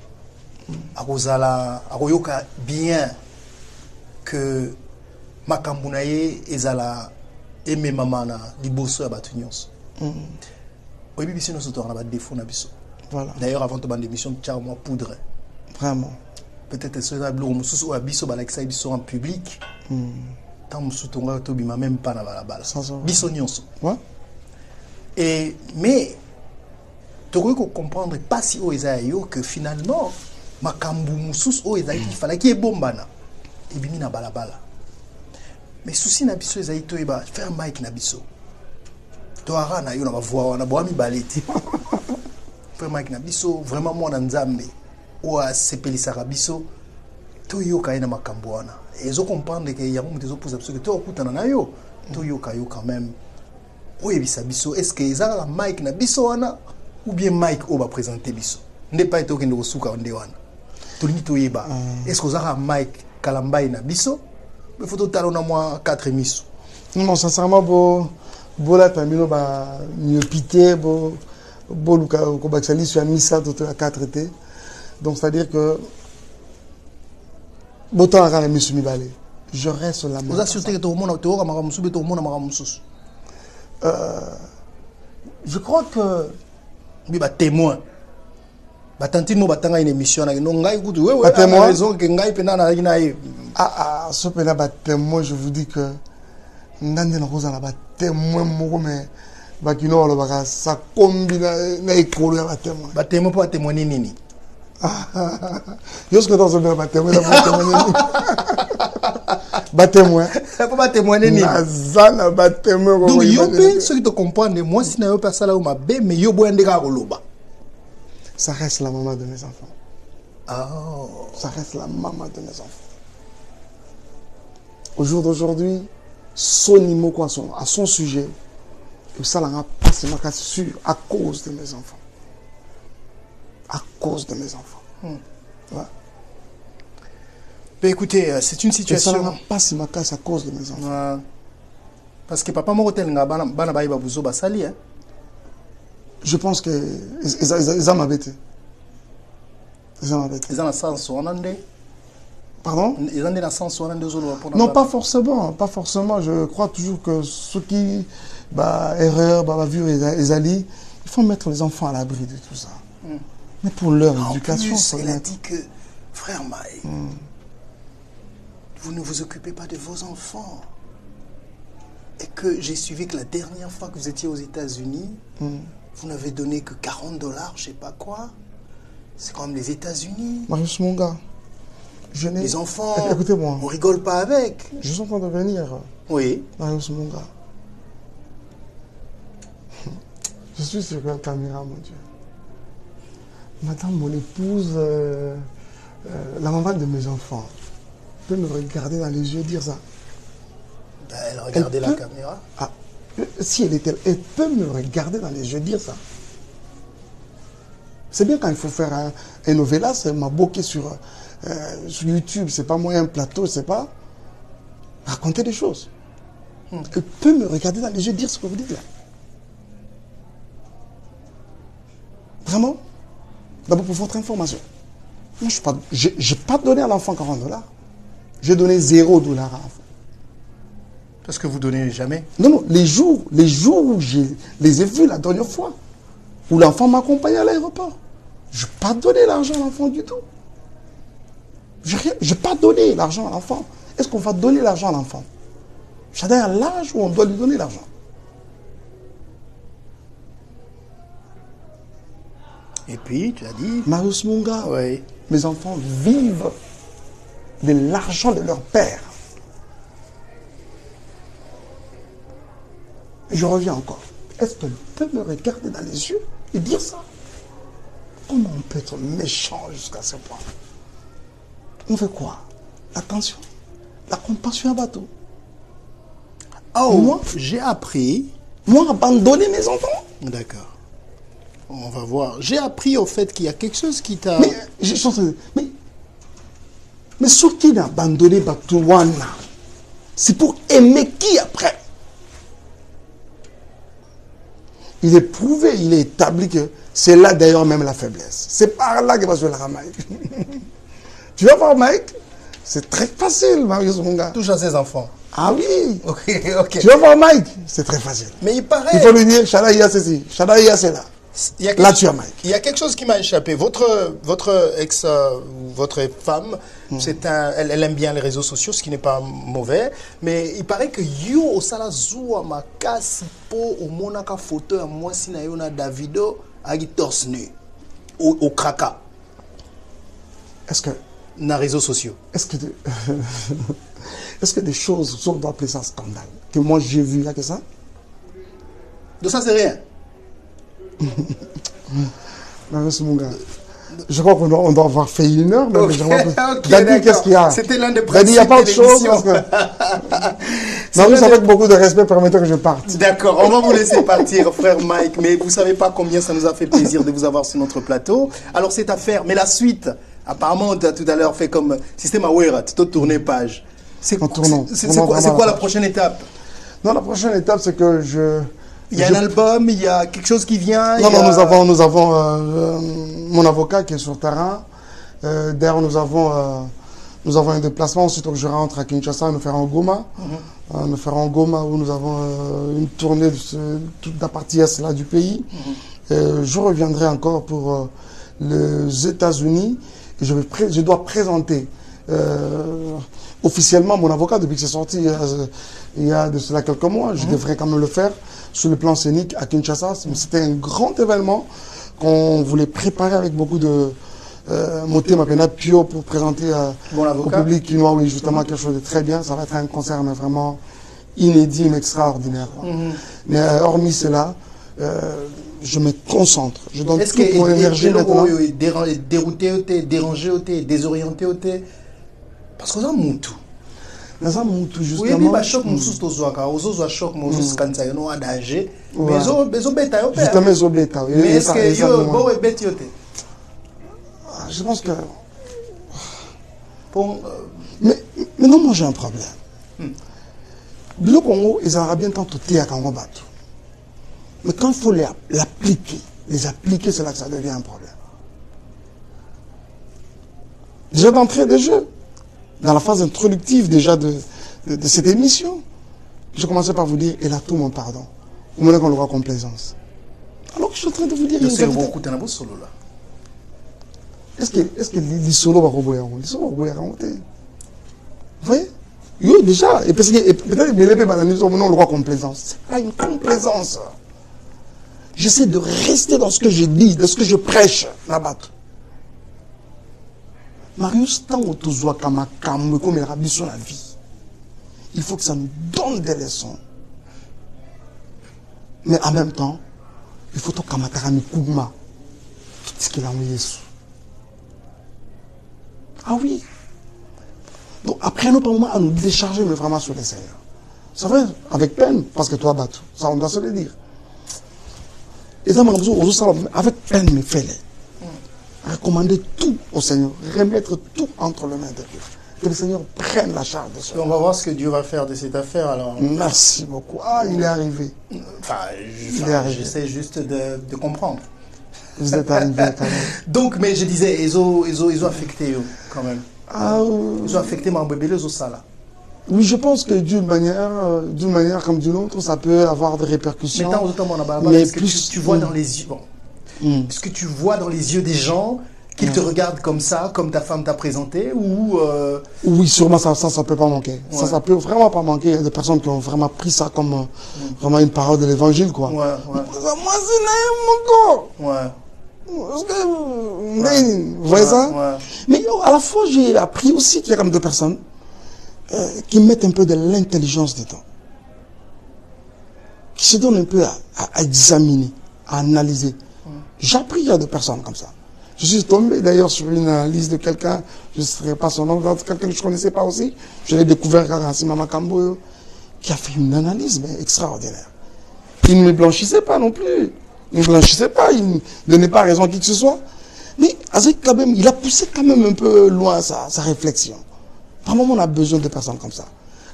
À Gozala, à Goyoka, bien que Makambounaye et Zala. Et mes mamans liboso ya batu nyonso. Oui, biso nous sommes dans défaut na biso. Voilà. D'ailleurs avant de bande émission tcha moi poudre. Vraiment. Peut-être ce là blou mususu wa biso ba lakisa biso en public. Tant mususu tonga to bima même pas na balabala. Biso nyonso. Ouais. Et mais tu dois comprendre pas si o ezayo que finalement makambu mususu o ezayi il fallait qu'il bombana. Et bimi na balabala. Mais souci na biso ezali to eba faire Mike na biso to ara na yo na voix na boami baleti faire Mike na biso vraiment moi na nzambe o a sepelisa biso to yo ka ina makambo wana ezo comprendre que ya mo tezo poser biso que to okutana na yo to yo ka yo quand même o ebisa biso est-ce que ezala Mike na biso wana ou bien Mike o ba présenter biso nde pa eto kende kosuka nde wana to lingi to yeba est-ce que ezala Mike Kalambai na biso. Il faut tout à l'heure 4 émissions. Non, sincèrement, bon là, tamino ba mieux pité, bon luka ko baksali sur misa tout à 4 été. Donc c'est-à-dire que botan à la mission mi balé. Je reste la même. Vous assurez que tout le monde to mara musubi to monde mara mususu. Je crois que bi ba témoin. Batantimo batanga une émission na no ngai kutu wewe témoin raison que ngai pena na ina ye. Ce pena ba témoin je vous dis que ndande na koza na ba témoin moko mais ba kino lo ba sa combina na ekolo ya ba témoin. Ba témoin pour témoigner nini? Yo ce que dans ce ba témoin ba témoigner. Ba témoin. Pour ba témoigner nini? Zana ba témoin. Donc yo pe ceux qui te comprennent moi si na yo pas ça là ou ma be mais yo boyande ka koloba. Ça reste la maman de mes enfants. Oh. Ça reste la maman de mes enfants. Au jour d'aujourd'hui, son immo à son sujet, et ça l'a passé ma casse sûr à cause de mes enfants. À cause de mes enfants. Ouais. Mais écoutez, c'est une Et ça situation... n'a pas si ma casse à cause de mes enfants. Parce que papa Morotel n'a pas besoin de sali. Je pense que ils ont m'embêté. Ils ont m'embêté. Ils ont un sens, on en est. Pardon? Ils ont un sens, on en est. Non, pas forcément. Pas forcément. Je crois toujours que ceux qui, erreur, vue et Ali, il faut mettre les enfants à l'abri de tout ça. Mais pour leur éducation, plus, il a dit que, frère Maï, vous ne vous occupez pas de vos enfants. Et que j'ai suivi que la dernière fois que vous étiez aux États-Unis, vous n'avez donné que $40, je sais pas quoi. C'est quand même les États-Unis. Marius Monga, Les enfants, écoutez-moi. on rigole pas avec. Je suis en train de venir. Oui. Marius Monga. Je suis sur la caméra, mon Dieu. Madame, mon épouse, la maman de mes enfants, peut me regarder dans les yeux et dire ça. Elle regardait la caméra. Ah, si elle peut me regarder dans les yeux et dire ça. C'est bien quand il faut faire un novelas, elle m'a bloqué sur YouTube, c'est pas moi un plateau, c'est pas raconter des choses. Elle peut me regarder dans les yeux et dire ce que vous dites là. Vraiment. D'abord pour votre information. Moi, je n'ai pas donné à l'enfant $40. J'ai donné $0 à l'enfant. Parce que vous donnez jamais. Non, les jours où je les ai vus la dernière fois, où l'enfant m'accompagnait à l'aéroport, je n'ai pas donné l'argent à l'enfant du tout. Je n'ai pas donné l'argent à l'enfant. Est-ce qu'on va donner l'argent à l'enfant? J'adore à l'âge où on doit lui donner l'argent. Et puis, tu as dit... Marius Monga, Oui. mes enfants vivent de l'argent de leur père. Et je reviens encore. Est-ce qu'on peut me regarder dans les yeux et dire ça? Comment on peut être méchant jusqu'à ce point? On fait quoi? L'attention, la compassion à bateau. Oh, Moi, j'ai appris... Moi, abandonner mes enfants? D'accord. On va voir. J'ai appris au fait qu'il y a quelque chose qui t'a... Mais ce qui a abandonné Batouana, c'est pour aimer qui après? Il est prouvé, il est établi que c'est là d'ailleurs même la faiblesse. C'est par là que va se la Mike. Tu vas voir Mike? C'est très facile, Marius Monga. Touche à ses enfants. Ah oui. Ok. Tu vas voir Mike? C'est très facile. Mais il paraît... Il faut lui dire, Shadaïa c'est ci, Shadaïa c'est là. Là tu as Mike. Il y a quelque chose qui m'a échappé. Votre ex, votre femme, elle aime bien les réseaux sociaux, ce qui n'est pas mauvais. Mais il paraît que yo osala zoua makasi po au monaka photo à moi si na yo na Davido agi torse nu au kraka. Est-ce que na réseaux sociaux. Est-ce que des choses, on doit appeler ça scandale, que moi j'ai vu là que ça? De ça c'est rien. Marius Monga, je crois qu'on doit avoir fait 1 heure. Mais okay, Dani, qu'est-ce qu'il y a? C'était l'un des principes. Dani, il n'y a pas autre chose parce que... Marius, avec beaucoup de respect, permettez que je parte. D'accord, on va vous laisser partir, frère Mike. Mais vous ne savez pas combien ça nous a fait plaisir de vous avoir sur notre plateau. Alors, cette affaire, mais la suite, apparemment, tu as tout à l'heure fait comme système Awera, tu as tourné page. C'est quoi la prochaine étape? Non, la prochaine étape, c'est que il y a un album, il y a quelque chose qui vient. Non, nous avons mon avocat qui est sur terrain. D'ailleurs, nous avons un déplacement. Ensuite, je rentre à Kinshasa, nous ferons Goma. Nous ferons Goma où nous avons une tournée de toute la partie est là du pays. Je reviendrai encore pour les États-Unis. Je dois présenter officiellement mon avocat depuis que c'est sorti il y a de cela quelques mois. Je devrais quand même le faire sur le plan scénique à Kinshasa. C'était un grand événement qu'on voulait préparer avec beaucoup de moté Mapena Pio pour présenter au public quinois, oui, justement quelque chose de très bien. Ça va être un concert mais vraiment inédit, mais extraordinaire. Mais hormis cela, je me concentre. Je donne toute mon énergie maintenant. Dérouté, dérangé, désorienté, parce qu'on a Moutou. Dans un Moutou, justement. Oui, mais choc Moussous Tozoaka, Ozozo choc Moussous Kansayono a danger. Mais zo beta yo. Justement, zo beta. Mais est-ce que yo bo e betiote? Je pense que Pour Mais non, moi j'ai un problème. Le Congo, ils auraient bien tant tout à Congo battu. Mais quand il faut l'appliquer, les appliquer, c'est là que ça devient un problème. Déjà d'entrée de jeu, dans la phase introductive déjà de cette émission, je commençais par vous dire, il a tout mon pardon. Vous me qu'on l'aura complaisance. Alors que je suis en train de vous dire... C'est beaucoup de solo là. Est-ce que les solos vont rebouiller? Les solos vont rebouiller. Vous voyez? Oui, déjà. Et peut-être que les bananes ont le droit complaisance. C'est pas une complaisance. J'essaie de rester dans ce que je dis, de ce que je prêche là-bas. Marius, tant que tu vois comme il a sur la vie, il faut que ça nous donne des leçons. Mais en même temps, il faut que tu Kougma, tout ce qu'il a envoyé. Ah oui. Donc apprenons par moment à nous décharger mais vraiment sur les Seigneurs. C'est vrai, avec peine, parce que toi battu. Ça, on doit se le dire. Et ça, avec peine, mais fais-les. Recommander tout au Seigneur, remettre tout entre les mains de Dieu. Que le Seigneur prenne la charge de ça. On va voir ce que Dieu va faire de cette affaire alors. Merci beaucoup. Ah, il est arrivé. J'essaie juste de comprendre. Vous êtes arrivé quand même. Donc, mais je disais, ils ont affecté quand même. Ah, ils ont affecté mon bébé, les os là. Oui, je pense que d'une manière comme d'une autre, ça peut avoir des répercussions. Mais est-ce que tu vois dans les yeux, est-ce que tu vois dans les yeux des gens qu'ils te regardent comme ça, comme ta femme t'a présenté, ou Oui, sûrement ça peut pas manquer. Ouais. Ça peut vraiment pas manquer. Il y a des personnes qui ont vraiment pris ça comme vraiment une parole de l'évangile, quoi. Ouais. Moi, c'est mon corps. Ouais. Vous voyez ça? Ouais. Mais à la fois, j'ai appris aussi qu'il y a comme deux personnes qui mettent un peu de l'intelligence dedans. Qui se donnent un peu à examiner, à analyser. J'ai appris qu'il y a deux personnes comme ça. Je suis tombé d'ailleurs sur une liste de quelqu'un, je ne serai pas son nom, quelqu'un que je ne connaissais pas aussi. Je l'ai découvert grâce à Mama Kambo, qui a fait une analyse mais extraordinaire. Il ne me blanchissait pas non plus. Il ne blanchissait pas, il ne donnait pas raison à qui que ce soit. Mais Azek, quand même, il a poussé quand même un peu loin sa réflexion. Par moment, on a besoin de personnes comme ça.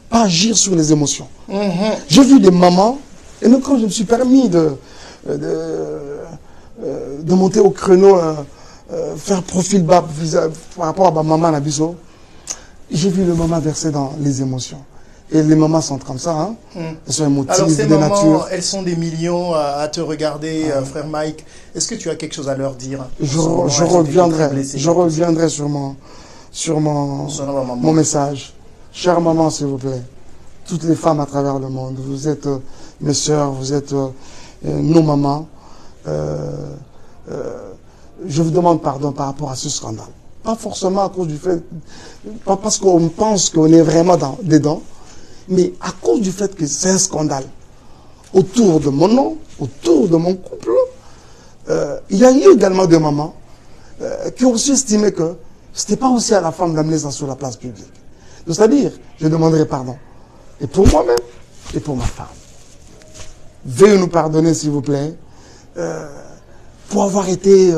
Pas agir sur les émotions. J'ai vu des mamans, et même quand je me suis permis de monter au créneau, faire profil bas par rapport à ma maman Nabiso, j'ai vu le maman verser dans les émotions. Et les mamans sont comme ça, hein. Elles sont émotives. Alors ces de mamans, nature. Elles sont des millions à te regarder, frère Mike. Est-ce que tu as quelque chose à leur dire? Je reviendrai sur mon message. Chère maman, s'il vous plaît, toutes les femmes à travers le monde, vous êtes mes sœurs, vous êtes nos mamans. Je vous demande pardon par rapport à ce scandale. Pas forcément à cause du fait, pas parce qu'on pense qu'on est vraiment dedans, mais à cause du fait que c'est un scandale. Autour de mon nom, autour de mon couple, il y a eu également des mamans qui ont aussi estimé que ce n'était pas aussi à la femme d'amener ça sur la place publique. C'est-à-dire, je demanderai pardon. Et pour moi-même, et pour ma femme. Veuillez nous pardonner, s'il vous plaît, pour avoir été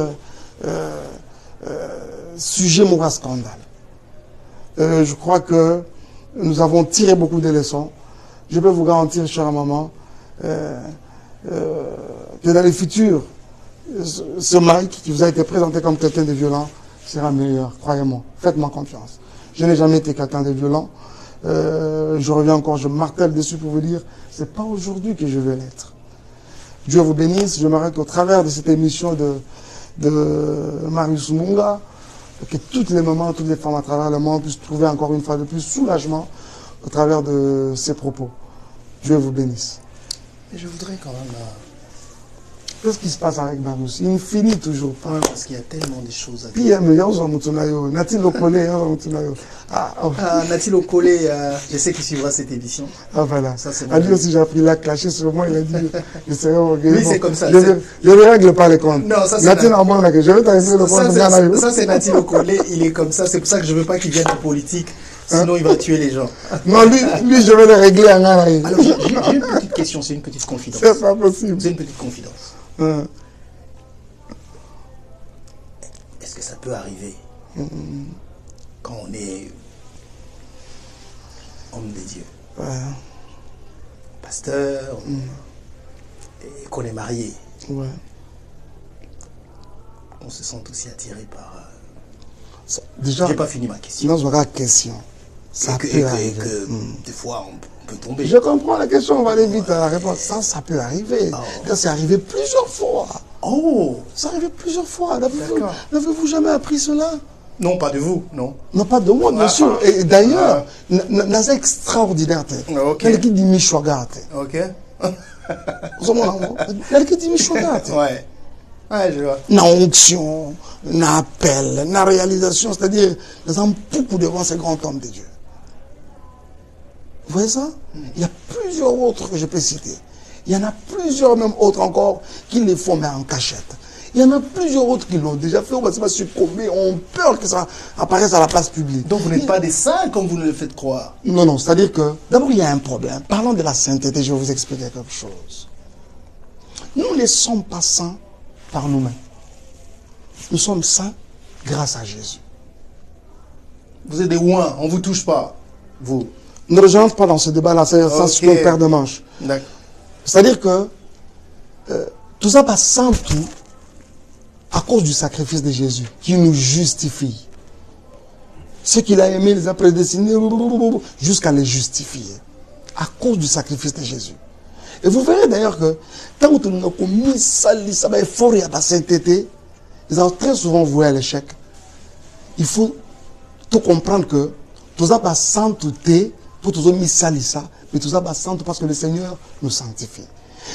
sujet à scandale. Je crois que nous avons tiré beaucoup de leçons. Je peux vous garantir, chère maman, que dans les futurs, ce Mike qui vous a été présenté comme quelqu'un de violent sera meilleur, croyez-moi. Faites-moi confiance. Je n'ai jamais été quelqu'un de violent. Je reviens encore, je martèle dessus pour vous dire, c'est pas aujourd'hui que je veux l'être. Dieu vous bénisse. J'aimerais qu'au travers de cette émission de Marius Munga, que toutes les mamans, toutes les femmes à travers le monde puissent trouver encore une fois de plus soulagement au travers de ces propos. Dieu vous bénisse. Et je voudrais quand même... Qu'est-ce qui se passe avec Marius? Il ne finit toujours pas. Ouais, parce qu'il y a tellement de choses à dire. Puis il y a Nati Lokole, Nati Lokole, je sais qu'il suivra cette émission. Ah voilà. Ça, c'est lui aussi, j'ai appris là, caché sur moi, il a dit, je serai organisé. Lui, c'est comme ça. Je ne règle pas les comptes. Non, ça c'est Nati Lokole, je vais t'arriver le compte. Ça c'est Nati Lokole, il est comme ça. C'est pour ça que je ne veux pas qu'il vienne en politique. Sinon, il va tuer les gens. Non, lui, je vais le régler en Ghana. Alors, j'ai une petite question, c'est une petite confidence. C'est pas possible. C'est une petite confidence. Est-ce que ça peut arriver quand on est homme de Dieu, Ouais. pasteur, et qu'on est marié, Ouais. on se sent aussi attiré par... Déjà, J'ai pas fini ma question. dans une question, ça Et peut arriver. des fois, on peut tomber. Je comprends la question, on va aller vite à la réponse. Ça peut arriver. C'est arrivé plusieurs fois. Oh! Ça arrivé plusieurs fois. D'accord. N'avez-vous jamais appris cela? Non, pas de vous, non. Non, pas de moi, bien sûr. Et d'ailleurs, c'est extraordinaire. Ok. Quelqu'un dit Michoaga. Ok. Quelqu'un dit Michoaga. Ouais. Ouais, je vois. Na onction, na appel, na réalisation, c'est-à-dire, nous avons beaucoup devant ces grands hommes de Dieu. Vous voyez ça? Il y a plusieurs autres que je peux citer. Il y en a plusieurs même autres encore qui les font, mais en cachette. Il y en a plusieurs autres qui l'ont déjà fait, on va se succomber, ont peur que ça apparaisse à la place publique. Donc vous n'êtes pas des saints comme vous nous le faites croire. Non, non, c'est-à-dire que, d'abord il y a un problème. Parlons de la sainteté, je vais vous expliquer quelque chose. Nous ne sommes pas saints par nous-mêmes. Nous sommes saints grâce à Jésus. Vous êtes des ouins, on ne vous touche pas, vous. Ne rejoignez pas dans ce débat-là, c'est ça, c'est une paire de manches. D'accord. C'est-à-dire que tout ça passe sans tout à cause du sacrifice de Jésus qui nous justifie. Ce qu'il a aimé, les a prédestinés jusqu'à les justifier. À cause du sacrifice de Jésus. Et vous verrez d'ailleurs que quand on a commis ça, effort et à la sainteté, ils ont très souvent voué à l'échec. Il faut tout comprendre que tout ça passe sans tout pour tout ça mis ça, mais tout ça passe sans tout parce que le Seigneur nous sanctifie.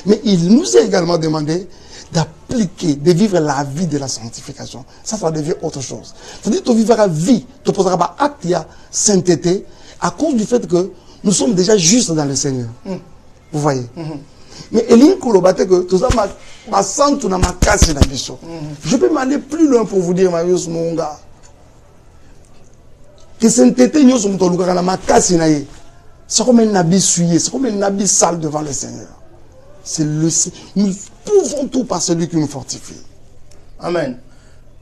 Mais il nous a également demandé d'appliquer, de vivre la vie de la sanctification. Ça devient autre chose. C'est-à-dire que tu vivras la vie, tu ne poseras pas acte à sainteté à cause du fait que nous sommes déjà justes dans le Seigneur. Vous voyez? Mais Eline Kolobate que tout ça ma santé na ma casse na biso. Je peux m'aller plus loin pour vous dire Marius mon gars. Que sainteté nous sommes dans le ma casse na ye. C'est comme un habit souillé, c'est comme un habit sale devant le Seigneur. Nous pouvons tout par celui qui nous fortifie. Amen.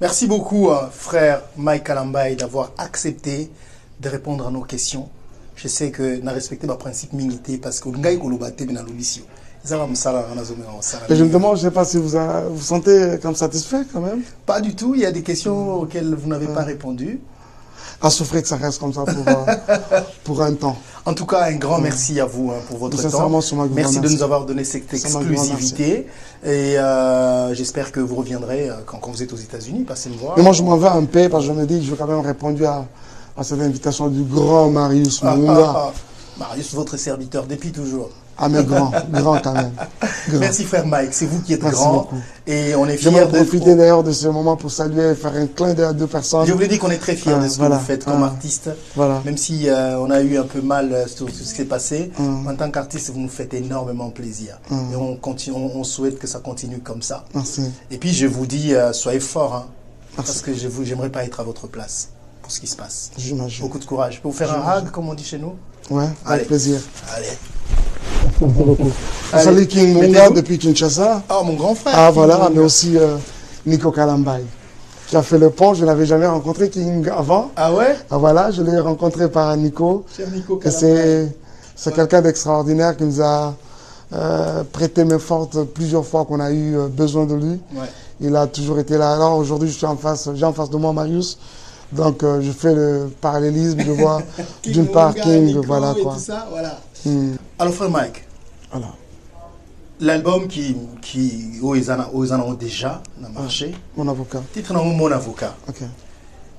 Merci beaucoup, frère Mike Kalambay, d'avoir accepté de répondre à nos questions. Je sais que nous respectons ma principe minité parce que nous avons Et je me demande, je ne sais pas si vous vous sentez comme satisfait quand même. Pas du tout, il y a des questions auxquelles vous n'avez pas répondu. À souffrir que ça reste comme ça pour un temps. En tout cas, un grand merci à vous pour votre temps. Merci de nous avoir donné cette exclusivité. Et j'espère que vous reviendrez quand vous êtes aux États-Unis. Passez me voir. Mais moi, je m'en vais un peu parce que je me dis que je vais quand même répondre à cette invitation du grand Marius Munga. Marius, votre serviteur, depuis toujours. Ah, mais grand quand même. Grand. Merci frère Mike, c'est vous qui êtes Merci grand. Beaucoup. Et on est fiers. J'aimerais profiter d'ailleurs de ce moment pour saluer et faire un clin d'œil à deux personnes. Je voulais dire qu'on est très fiers de ce que vous faites comme artiste. Voilà. Même si on a eu un peu mal sur ce qui s'est passé, en tant qu'artiste, vous nous faites énormément plaisir. Et on souhaite que ça continue comme ça. Merci. Et puis je vous dis, soyez forts, parce que j'aimerais pas être à votre place pour ce qui se passe. J'imagine. Beaucoup de courage. Je peux vous faire un hug, comme on dit chez nous? Ouais, avec plaisir. Allez. Merci beaucoup. Salut King Munga depuis Kinshasa. Ah, mon grand frère. Ah, voilà, mais aussi Nico Kalambay, qui a fait le pont. Je n'avais jamais rencontré King avant. Ah ouais? Ah voilà, je l'ai rencontré par Nico. Cher Nico Kalambay. C'est quelqu'un d'extraordinaire qui nous a prêté main forte plusieurs fois qu'on a eu besoin de lui. Ouais. Il a toujours été là. Alors aujourd'hui, j'ai en face de moi Marius. Donc je fais le parallélisme, je vois d'une part King, voilà quoi. Tout ça, voilà. Alors frère Mike, voilà. L'album qui ils en ont déjà marché. Mon avocat. Titre non mon avocat. Ok.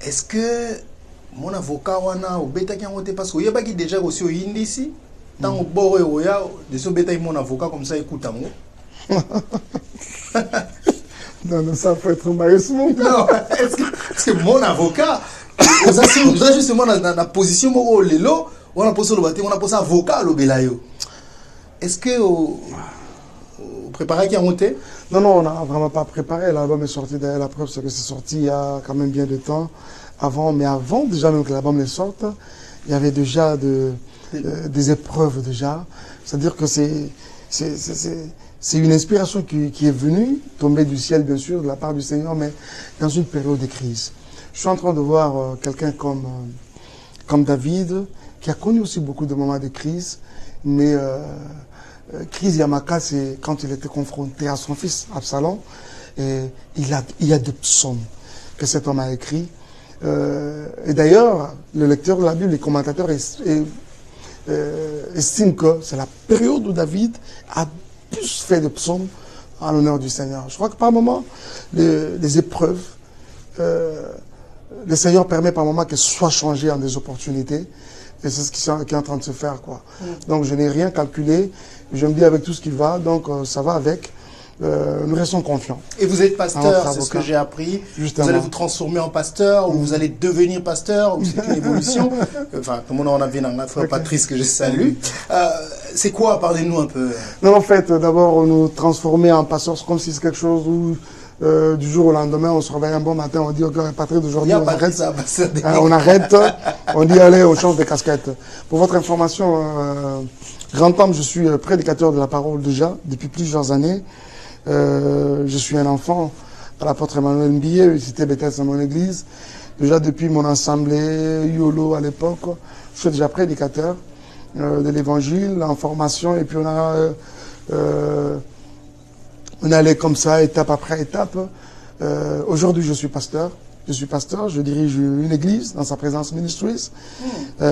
Est-ce que mon avocat wana au beta qui ont été parce qu'il y a pas qui déjà aussi au hindi ici. Tant au bord et ya de ce beta mon avocat comme ça écoute amour. Non, ça peut être Marius Munga. Non, est-ce que c'est mon avocat? Vous avez justement dans la position où lelo, on a posé le bâtiment, on a posé avocat au belayo. Est-ce que vous préparez qui a monté? Non, on n'a vraiment pas préparé. L'album est sorti d'ailleurs. La preuve, c'est que c'est sorti il y a quand même bien de temps avant. Mais avant déjà même que l'album ne sorte, il y avait déjà des épreuves déjà. C'est-à-dire que c'est une inspiration qui est venue, tombée du ciel bien sûr, de la part du Seigneur, mais dans une période de crise. Je suis en train de voir quelqu'un comme David, qui a connu aussi beaucoup de moments de crise. Mais crise Yamaka, c'est quand il était confronté à son fils, Absalom. Et il y a des psaumes que cet homme a écrits. Et d'ailleurs, le lecteur de la Bible, les commentateurs estiment que c'est la période où David a plus fait de psaumes en l'honneur du Seigneur. Je crois que par moment, les épreuves, le Seigneur permet par moment qu'elles soient changées en des opportunités. Et c'est ce qui est en train de se faire, quoi. Donc je n'ai rien calculé. Je me dis avec tout ce qui va, donc ça va avec. Nous restons confiants. Et vous êtes pasteur, c'est ce que j'ai appris. Justement. Vous allez vous transformer en pasteur, ou vous allez devenir pasteur, ou c'est une évolution. Enfin, comme on a vu dans la frère Patrice que je salue. C'est quoi? Parlez-nous un peu. Non, en fait, d'abord, nous transformer en pasteur, c'est comme si c'est quelque chose où, du jour au lendemain, on se réveille un bon matin, on dit, ok, Patrice, d'aujourd'hui, on arrête. On arrête, on dit, allez, on change de casquette. Pour votre information, grand homme, je suis prédicateur de la parole déjà, depuis plusieurs années. Je suis un enfant à l'apôtre Emmanuel Mbillet, cité Bethel, c'est mon église. Déjà depuis mon assemblée, YOLO à l'époque, je suis déjà prédicateur de l'évangile, en formation, et puis on est allé comme ça, étape après étape. Aujourd'hui, je suis pasteur. Je dirige une église dans sa présence Ministries,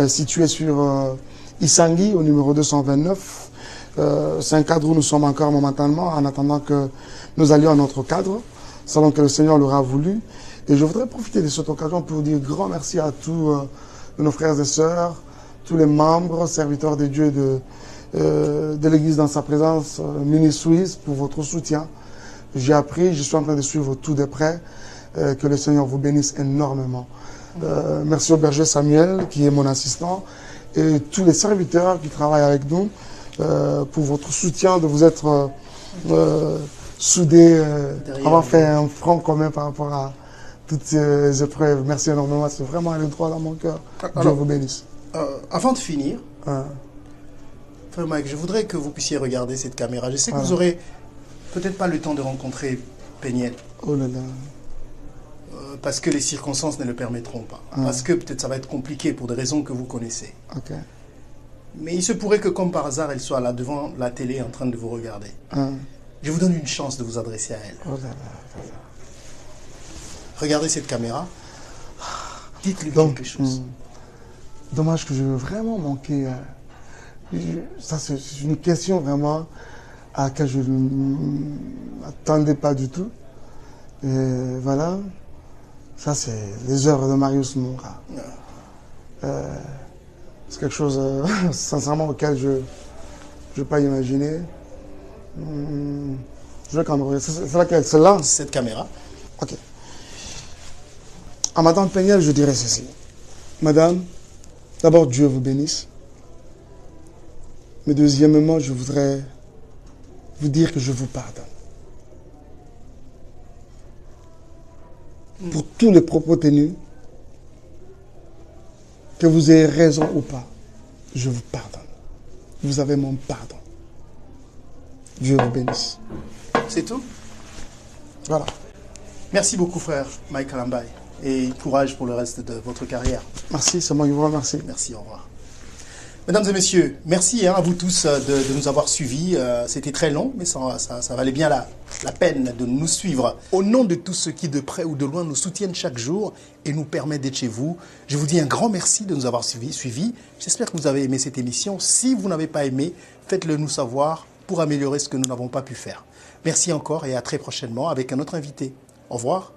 située sur Isangui, au numéro 229. C'est un cadre où nous sommes encore momentanément, en attendant que nous allions à notre cadre, selon que le Seigneur l'aura voulu. Et je voudrais profiter de cette occasion pour dire grand merci à tous nos frères et sœurs, tous les membres, serviteurs de Dieu de l'Église dans sa présence, Ministries, pour votre soutien. J'ai appris, je suis en train de suivre tout de près, que le Seigneur vous bénisse énormément. Merci au berger Samuel, qui est mon assistant, et tous les serviteurs qui travaillent avec nous, pour votre soutien, de vous être soudés, avoir fait un front commun par rapport à toutes ces épreuves. Merci énormément, c'est vraiment un droit dans mon cœur. Dieu vous bénisse. Avant de finir, Frère Mike, je voudrais que vous puissiez regarder cette caméra. Je sais que vous aurez peut-être pas le temps de rencontrer Péniel. Oh là là. Parce que les circonstances ne le permettront pas. Parce que peut-être ça va être compliqué pour des raisons que vous connaissez. Ok. Mais il se pourrait que, comme par hasard, elle soit là devant la télé en train de vous regarder. Je vous donne une chance de vous adresser à elle. Oh là là. Regardez cette caméra. Dites-lui quelque chose. Dommage que je veux vraiment manquer. Ça, c'est une question vraiment à laquelle je ne m'attendais pas du tout. Et voilà. Ça, c'est les œuvres de Marius Moura. C'est quelque chose, sincèrement, auquel je n'ai pas imaginé. Je vais quand même regarder. C'est laquelle? Celle-là? Cette caméra. Ok. À Madame Péniel, je dirais ceci. Madame, d'abord, Dieu vous bénisse. Mais deuxièmement, je voudrais vous dire que je vous pardonne. Pour tous les propos tenus, que vous ayez raison ou pas, je vous pardonne. Vous avez mon pardon. Dieu vous bénisse. C'est tout? Voilà. Merci beaucoup, frère Mike Kalambaye. Et courage pour le reste de votre carrière. Merci, c'est moi qui vous remercie. Merci, au revoir. Mesdames et messieurs, merci à vous tous de nous avoir suivis. C'était très long, mais ça valait bien la peine de nous suivre. Au nom de tous ceux qui, de près ou de loin, nous soutiennent chaque jour et nous permettent d'être chez vous, je vous dis un grand merci de nous avoir suivis. J'espère que vous avez aimé cette émission. Si vous n'avez pas aimé, faites-le nous savoir pour améliorer ce que nous n'avons pas pu faire. Merci encore et à très prochainement avec un autre invité. Au revoir.